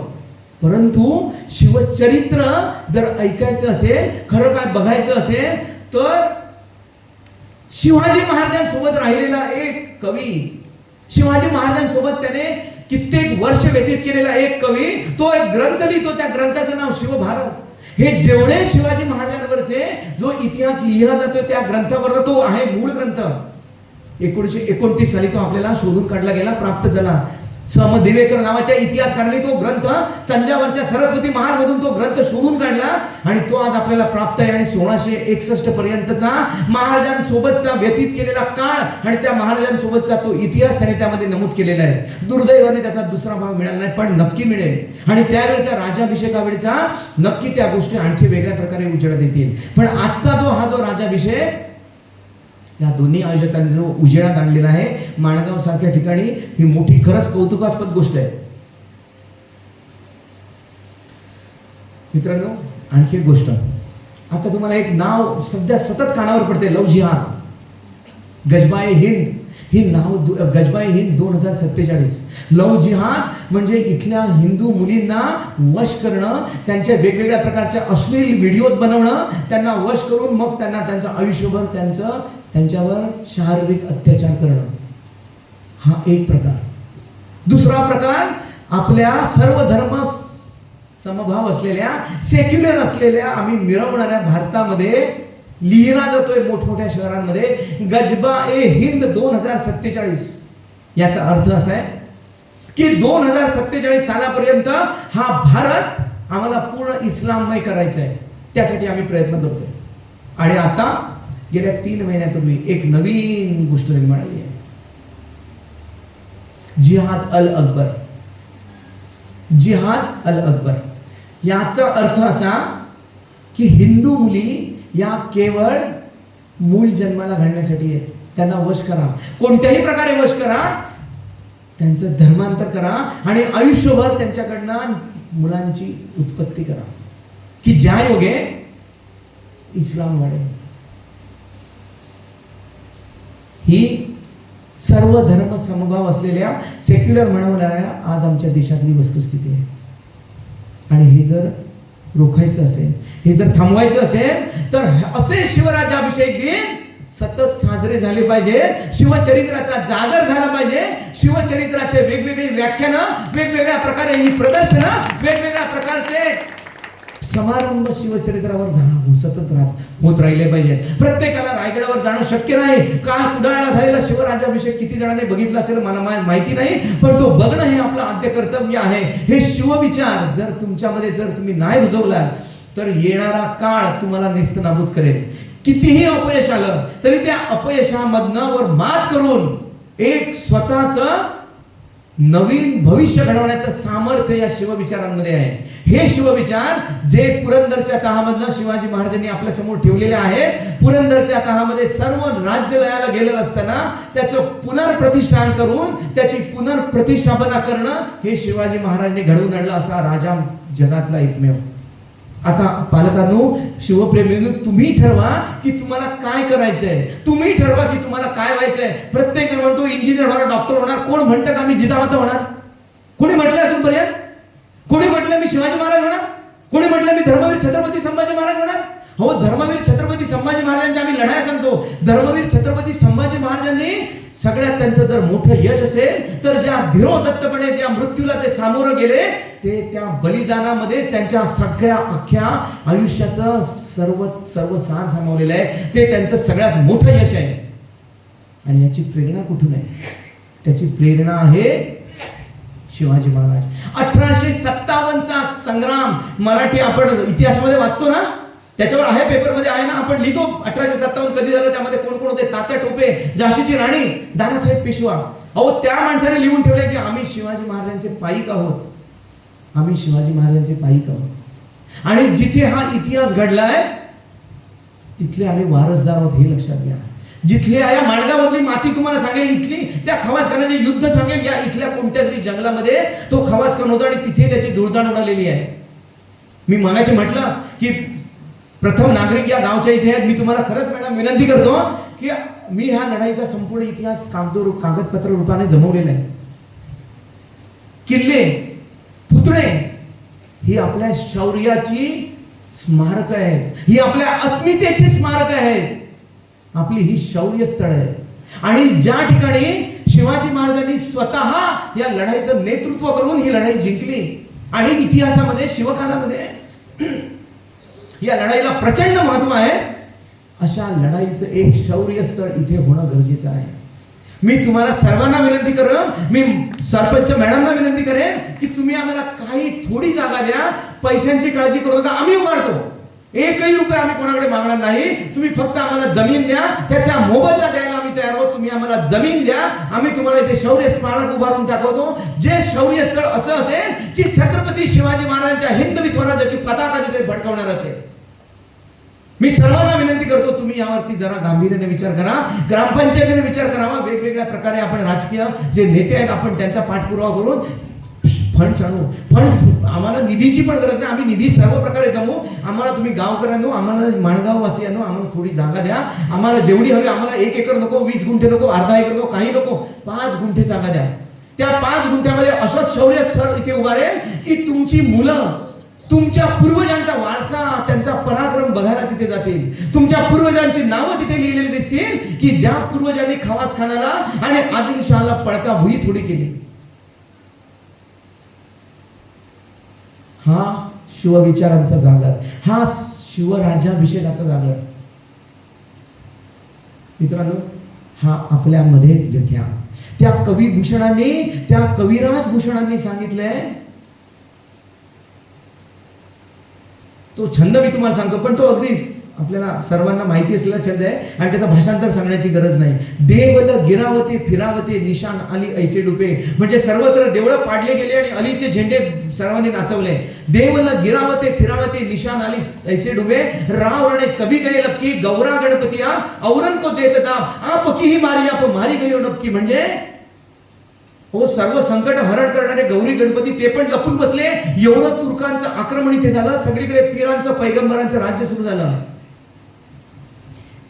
परंतु शिवचरित्र जर ऐकायचं असेल, खरं काय बघायचं असेल, तर शिवाजी महाराजांसोबत राहिलेला एक कवी, शिवाजी महाराजांसोबत त्याने कित्येक वर्ष व्यतीत केलेला एक कवी, तो एक ग्रंथ लिहितो, त्या ग्रंथाचं नाव शिवभारत. हे जेवढे शिवाजी महाराजांवरचे जो इतिहास लिहिला जातोय त्या ग्रंथावर तो आहे मूळ ग्रंथ. 1929 साली तो आपल्याला शोधून काढला गेला, प्राप्त झाला. सम दिवेकर नावाच्या इतिहासकारांनी तो ग्रंथ तंजावरच्या सरस्वती महाल मधून तो ग्रंथ शोधून काढला आणि तो आज आपल्याला प्राप्त आहे. आणि 1661 पर्यंतचा महाराजांसोबतचा व्यतीत केलेला काळ आणि त्या महाराजांसोबतचा तो इतिहास त्यांनी त्यामध्ये नमूद केलेला आहे. दुर्दैवाने त्याचा दुसरा भाग मिळाला नाही, पण नक्की मिळेल. आणि त्यावेळेचा राज्याभिषेकावेळेचा नक्की त्या गोष्टी आणखी वेगळ्या प्रकारे उजेडात येतील. पण आजचा हा जो राज्याभिषेक या दोन्ही आयोजकांनी जो उजेडात आणलेला आहे, माणगाव सारख्या ठिकाणी, ही मोठी खरंच कौतुकास्पद गोष्ट आहे. मित्रांनो, आणखी एक गोष्ट, आता तुम्हाला एक नाव सध्या सतत कानावर पडते, लव जिहाद, गजबाए हिंद. ही नाव गजबाए हिंद 2047. लव जिहाद म्हणजे इथल्या हिंदू मुलींना वश करणं, त्यांच्या वेगवेगळ्या प्रकारच्या अश्लील व्हिडिओज बनवणं, त्यांना वश करून मग त्यांना त्यांचं आयुष्यभर त्यांच्यावर शारीरिक अत्याचार करणं. हा एक प्रकार. दुसरा प्रकार, आपल्या सर्व धर्म समभाव असलेल्या, सेक्युलर असलेल्या आम्ही मिळवणाऱ्या भारतामध्ये लिहिला जातोय मोठमोठ्या शहरांमध्ये गजबाए हिंद 2047. याचा अर्थ असा आहे की 2047 सालापर्यंत हा भारत आम्हाला पूर्ण इस्लाममय करायचा आहे. त्यासाठी आम्ही प्रयत्न करतोय. आणि आता गेल्या 3 महिन्यापूर्वी एक नवीन गोष्ट निर्माण झाली आहे, जिहाद अल अकबर. जिहाद अल अकबर याचा अर्थ असा की हिंदू मुली या केवळ मूल जन्माला घालण्यासाठी आहे. त्यांना वश करा, कोणत्याही प्रकारे वश करा, त्यांचं धर्मांतर करा आणि आयुष्यभर त्यांच्याकडनं मुलांची उत्पत्ती करा की ज्या योगे इस्लाम वाढेल. ही सर्व धर्म समभाव असलेल्या सेक्युलर म्हणणाऱ्या आज आमच्या देशातली वस्तुस्थिती आहे. आणि हे जर रोखायचं असेल, हे जर थांबवायचं असेल तर असे शिवराज्याभिषेक दिन सतत साजरे झाले पाहिजे. शिवचरित्राचा जागर झाला पाहिजे. शिवचरित्राचे वेगवेगळी व्याख्यानं, वेगवेगळ्या प्रकारे ही प्रदर्शनं, वेगवेगळ्या प्रकारचे समारंभ शिवचरित्रावर सतत होत राहिले पाहिजे. प्रत्येकाला रायगडावर जाणं शक्य नाही. काल कुडाळला झालेला शिवराज्याभिषेक किती जणांनी बघितला असेल मला माहिती नाही, पण तो बघणं हे आपलं आद्य कर्तव्य आहे. हे शिवविचार जर तुमच्यामध्ये जर तुम्ही नाही रुजवला तर येणारा काळ तुम्हाला नेस्तनाबूत करेल. कितीही अपयश आलं तरी त्या अपयशामधनं वर मात करून एक स्वतःच नवीन भविष्य घडवण्याचं सामर्थ्य या शिवविचारांमध्ये आहे. हे शिवविचार जे पुरंदरच्या तहामधनं शिवाजी महाराजांनी आपल्या समोर ठेवलेले आहे. पुरंदरच्या तहामध्ये सर्व राज्य लयाला गेलेलं असताना त्याचं पुनर्प्रतिष्ठान करून त्याची पुनर्प्रतिष्ठापना करणं हे शिवाजी महाराजांनी घडवून आणलं असा राजा जगातला एकमेव. आता पालकांनो, शिवप्रेमींनो, तुम्ही ठरवा की तुम्हाला काय करायचंय. तुम्ही ठरवा की तुम्हाला काय व्हायचंय. प्रत्येक जण म्हणतो इंजिनियर होणार, डॉक्टर होणार. कोण म्हणतं का मी जिजामाता होणार? कोणी म्हटलं अजूनपर्यंत? कोणी म्हटलं मी शिवाजी महाराज होणार? कोणी म्हटलं मी धर्मवीर छत्रपती संभाजी महाराज होणार? हो, धर्मवीर छत्रपती संभाजी महाराजांच्या आम्ही लढाया सांगतो. धर्मवीर छत्रपती संभाजी महाराजांनी सगळ्यात त्यांचं जर मोठं यश असेल तर ज्या धीरोदत्तपणे ज्या मृत्यूला ते सामोरं गेले ते त्या बलिदानामध्येच त्यांच्या सगळ्या अख्ख्या आयुष्याचं सर्व सार सामावलेलं आहे. ते त्यांचं सगळ्यात मोठं यश आहे. आणि याची प्रेरणा कुठून आहे? त्याची प्रेरणा आहे शिवाजी महाराज. 1857चा संग्राम मराठी आपण इतिहासामध्ये वाचतो ना, त्याच्यावर आहे, पेपरमध्ये आहे ना, आपण लिहितो 1857 कधी झालं, त्यामध्ये कोण कोण होते. तात्या टोपे, झाशीची राणी, दादासाहेब पेशवा. अहो, त्या माणसाने लिहून ठेवले की आम्ही शिवाजी महाराजांचे पाईक आहोत. आम्ही शिवाजी महाराजांचे पाईक आहोत. आणि जिथे हा इतिहास घडलाय तिथले आम्ही वारसदार आहोत हे लक्षात घ्या. जिथली या माणगामधली माती तुम्हाला सांगेल, इथली त्या खवासखानाचे युद्ध सांगेल, या इथल्या कोणत्या तरी जंगलामध्ये तो खवासखान होता आणि तिथे त्याची धुळदाण उडालेली आहे. मी मगाशी म्हटलं की प्रथम नागरिक या गावच्या इथे आहेत. मी तुम्हाला खरंच मॅडम विनंती करतो की मी ह्या लढाईचा संपूर्ण इतिहास कागदपत्र रूपाने जमवलेला आहे. किल्ले, पुतळे ही आपल्या शौर्याची स्मारक आहेत. ही आपल्या अस्मितेची स्मारक आहेत. आपली ही शौर्य स्थळ आहे. आणि ज्या ठिकाणी शिवाजी महाराजांनी स्वतः या लढाईचं नेतृत्व करून ही लढाई जिंकली आणि इतिहासामध्ये शिवकालामध्ये या लढाईला प्रचंड महत्व आहे, अशा लढाईचं एक शौर्य स्थळ इथे होणं गरजेचं आहे. मी तुम्हाला सर्वांना विनंती करेन, मी सरपंच मॅडमना विनंती करेन की तुम्ही आम्हाला काही थोडी जागा द्या. पैशांची काळजी करू नका, आम्ही उभारतो. 1ही रुपया आम्ही कोणाकडे मागणार नाही. तुम्ही फक्त आम्हाला जमीन द्या, त्याचा मोबदला द्यायला आम्ही तयार आहोत. तुम्ही आम्हाला जमीन द्या, आम्ही तुम्हाला इथे शौर्य स्मारक उभारून दाखवतो. जे शौर्य स्थळ असं असेल की छत्रपती शिवाजी महाराजांच्या हिंदवी स्वराज्याची पताका तिथे फडकवणार असेल. मी सर्वांना विनंती करतो, तुम्ही यावरती जरा गांभीर्याने विचार करा. ग्रामपंचायतीने विचार करावा. वेगवेगळ्या प्रकारे आपण राजकीय जे नेते आहेत आपण त्यांचा पाठपुरावा करून फंड्स आणू. फंड्स आम्हाला निधीची पण गरज नाही, आम्ही निधी सर्व प्रकारे जमवू. आम्हाला तुम्ही गावकऱ्यांनो, आम्हाला माणगाव वासियांनो, आम्हाला थोडी जागा द्या. आम्हाला जेवढी हवी, आम्हाला 1 एकर नको, 20 गुंठे नको, अर्धा एकर नको, काही नको, 5 गुंठे जागा द्या. त्या 5 गुंठ्यामध्ये असंच शौर्य स्थळ इथे उभारेल की तुमची मुलं तुमच्या पूर्वजांचा वारसा, त्यांचा पराक्रम बघायला तिथे जातील. तुमच्या पूर्वजांची नावं तिथे लिहिलेली दिसतील की ज्या पूर्वजांनी खवास खानाला आणि आदिलशहाला पळता भुई थोडी केली. हा शिवविचारांचा जागर, हा शिवराज्याभिषेकाचा जागर. मित्रांनो, हा आपल्यामध्ये घ्या. त्या कविभूषणांनी, त्या कविराज भूषणांनी सांगितलंय. तो छंद मी तुम्हाला सांगतो, पण तो अगदी आपल्याला सर्वांना माहिती असलेला छंद आहे आणि त्याचं भाषांतर सांगण्याची गरज नाही. देवल गिरावते फिरावते निशान अली ऐसे डुबे. म्हणजे सर्वत्र देवळं पाडले गेले आणि अलीचे झेंडे सर्वांनी नाचवले. देवल गिरावते फिरावते निशान अली ऐसे डुबे. राव रणे सभी गए लपकी गौरा गणपतिया औरन को देत दाब आप की ही मारी आप मारी गयो नपकी. म्हणजे हो, सर्व संकट हरण करणारे गौरी गणपती ते पण लपून बसले. एवढं तुर्कांचं आक्रमण इथे झालं. सगळीकडे पीरांचं पैगंबरांचं राज्य सुरू झालं.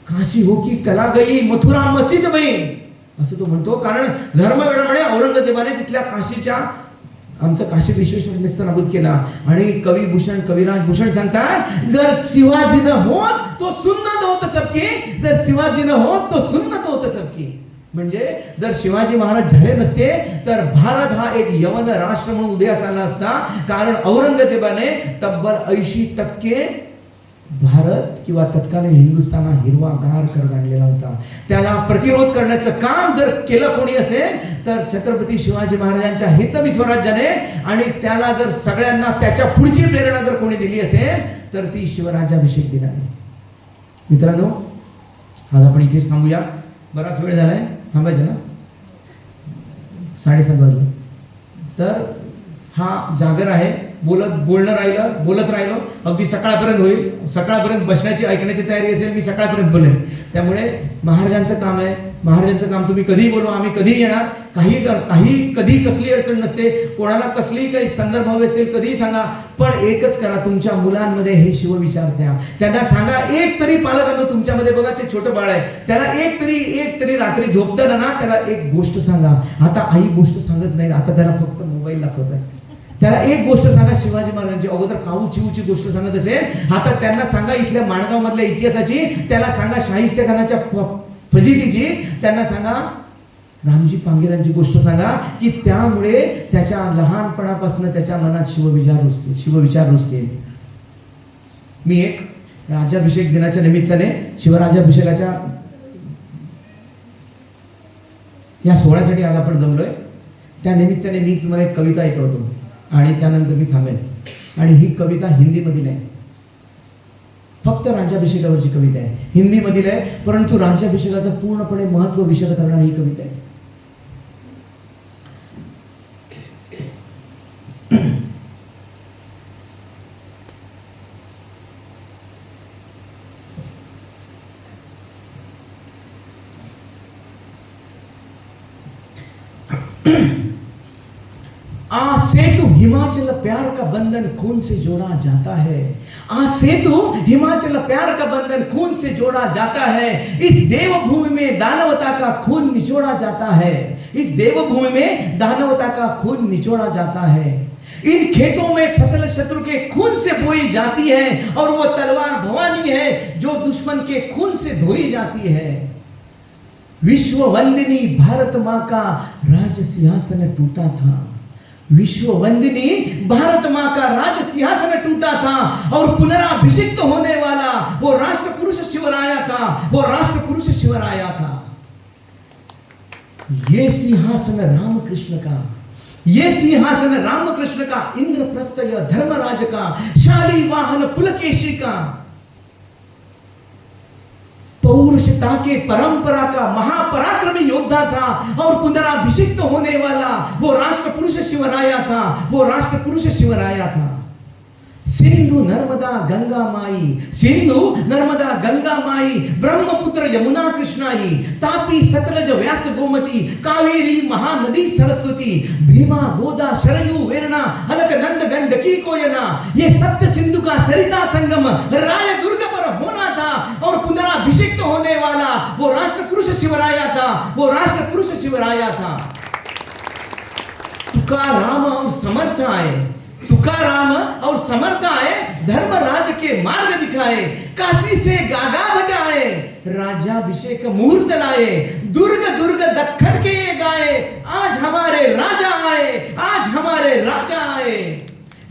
काशी हो की कला गई मथुरा मस्जिद बई असं तो म्हणतो. कारण धर्मवेळामुळे औरंगजेबाने तिथल्या काशीच्या आमचं काशी विश्वेश्वर नेस्तनाबूत केला. आणि कविभूषण कविराज भूषण सांगतात, जर शिवाजी न होत तो सुन्नत होत सबकी, जर शिवाजी न होत तो सुन्नत होत सबकी. म्हणजे जर शिवाजी महाराज झाले नसते तर भारत हा एक यवन राष्ट्र म्हणून उदयास आला असता. कारण औरंगजेबाने तब्बल 80% भारत किंवा तत्कालीन हिंदुस्थान हिरवागार करत आणलेला होता. त्याला प्रतिरोध करण्याचं काम जर केलं कोणी असेल तर छत्रपती शिवाजी महाराजांच्या हितवी स्वराज्याने. आणि त्याला जर सगळ्यांना त्याच्या पुढची प्रेरणा जर कोणी दिली असेल तर ती शिवराज्याभिषेक दिनाने. मित्रांनो, आज आपण इथेच थांबूया. बराच वेळ झालाय, थांबायचं ना, 7:30 वाजले. तर हा जागर आहे. बोलणं राहिलं, बोलत राहिलो, अगदी सकाळपर्यंत होईल. सकाळपर्यंत बसण्याची ऐकण्याची तयारी असेल, मी सकाळपर्यंत बोलेन. त्यामुळे महाराजांचं काम आहे. महाराजांचं काम तुम्ही कधीही बोलवा, आम्ही कधीही येणार. कधी कसली अडचण नसते. कोणाला कसली काही संदर्भ हवे असतील कधीही सांगा. पण एकच करा, तुमच्या मुलांमध्ये हे शिवविचार द्या. त्यांना सांगा, एक तरी पालकांनो तुमच्यामध्ये बघा, ते छोटं बाळ आहे, त्याला एक तरी रात्री झोपताना ना त्याला एक गोष्ट सांगा. आता आई गोष्ट सांगत नाही, आता त्याला फक्त मोबाईल दाखवत आहे. त्याला एक गोष्ट सांगा शिवाजी महाराजांची. अगोदर काऊ चिवची गोष्ट सांगत असेल, आता त्यांना सांगा इथल्या माणगाव मधल्या इतिहासाची. त्याला सांगा शाहिस्तेखानाच्या फजितीची. त्यांना सांगा रामजी पांगेरांची गोष्ट सांगा की त्यामुळे त्याच्या लहानपणापासून त्याच्या मनात शिवविचार रुजतील. मी एक राज्याभिषेक दिनाच्या निमित्ताने शिवराज्याभिषेकाच्या या सोहळ्यासाठी आज आपण जमलोय. त्या निमित्ताने मी तुम्हाला एक कविता ऐकवतो आणि त्यानंतर मी थांबेन. आणि ही कविता हिंदीमधील आहे, फक्त राज्याभिषेकावरची कविता आहे. हिंदीमधील आहे, परंतु राज्याभिषेकाचं पूर्णपणे महत्व विशद करणारी ही कविता आहे. आज सेतु हिमाचल प्यार का बंधन खून से जोड़ा जाता है. आज सेतु हिमाचल प्यार का बंधन खून से जोड़ा जाता है. इस देवभूमि में दानवता का खून निचोड़ा जाता है. इस देवभूमि में दानवता का खून निचोड़ा जाता है. इन खेतों में फसल शत्रु के खून से बोई जाती है और वो तलवार भवानी है जो दुश्मन के खून से धोई जाती है. विश्व वंदिनी भारत माँ का राज सिंहासन टूटा था. विश्व वंदिनी भारत माँ का राज सिंहासन टूटा था और पुनराभिषिक्त होने वाला वो राष्ट्र पुरुष शिवराया था. वो राष्ट्र पुरुष शिवराया था. ये सिंहासन रामकृष्ण का, ये सिंहासन रामकृष्ण का, इंद्रप्रस्थ धर्मराज का, शाली वाहन पुलकेशी का, पौरुषता के परंपरा का महापराक्रमी योद्धा था और पुनराभिषिक्त होने वाला वो राष्ट्र पुरुष शिवराया था. वो राष्ट्र पुरुष शिवराया था. सिंधु नर्मदा गंगा माई, सिंधु नर्मदा गंगा माई, ब्रह्मपुत्र यमुना कृष्णाई, तापी सतलज व्यास गोमती, कावेरी महानदी सरस्वती, भीमा गोदा शरयू वेरना, अलकनंद गंडकी कोयना, ये सप्त सिंधु का सरिता संगम राय दुर्ग पर होना था और पुनराभिषिक्त होने वाला वो राष्ट्र पुरुष शिवराया था, वो राष्ट्र पुरुष शिवराया था। तुकाराम और समर्थ आए, तुकाराम और समर्थ आए, धर्मराज के मार्ग दिखाए, काशी से गागा बजाए, राजाभिषेक मुहूर्त लाए, दुर्ग दुर्ग दक्खन के ये गाए, आज हमारे राजा आए, आज हमारे राजा आए।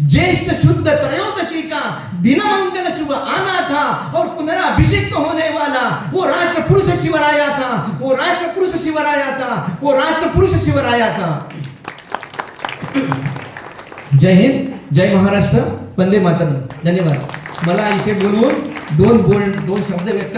ज्येष्ठ शुद्ध त्रयोदशी का दिनमंगल शुभ आना था और पुनराभिषिक्त होने वाला वो राष्ट्र पुरुष शिवराया था, वो राष्ट्र पुरुष शिवराया था, वो राष्ट्र पुरुष शिवराया था। जय हिंद, जय महाराष्ट्र, वंदे मातरम। धन्यवाद। मला इथे बोलून दोन शब्द व्यक्त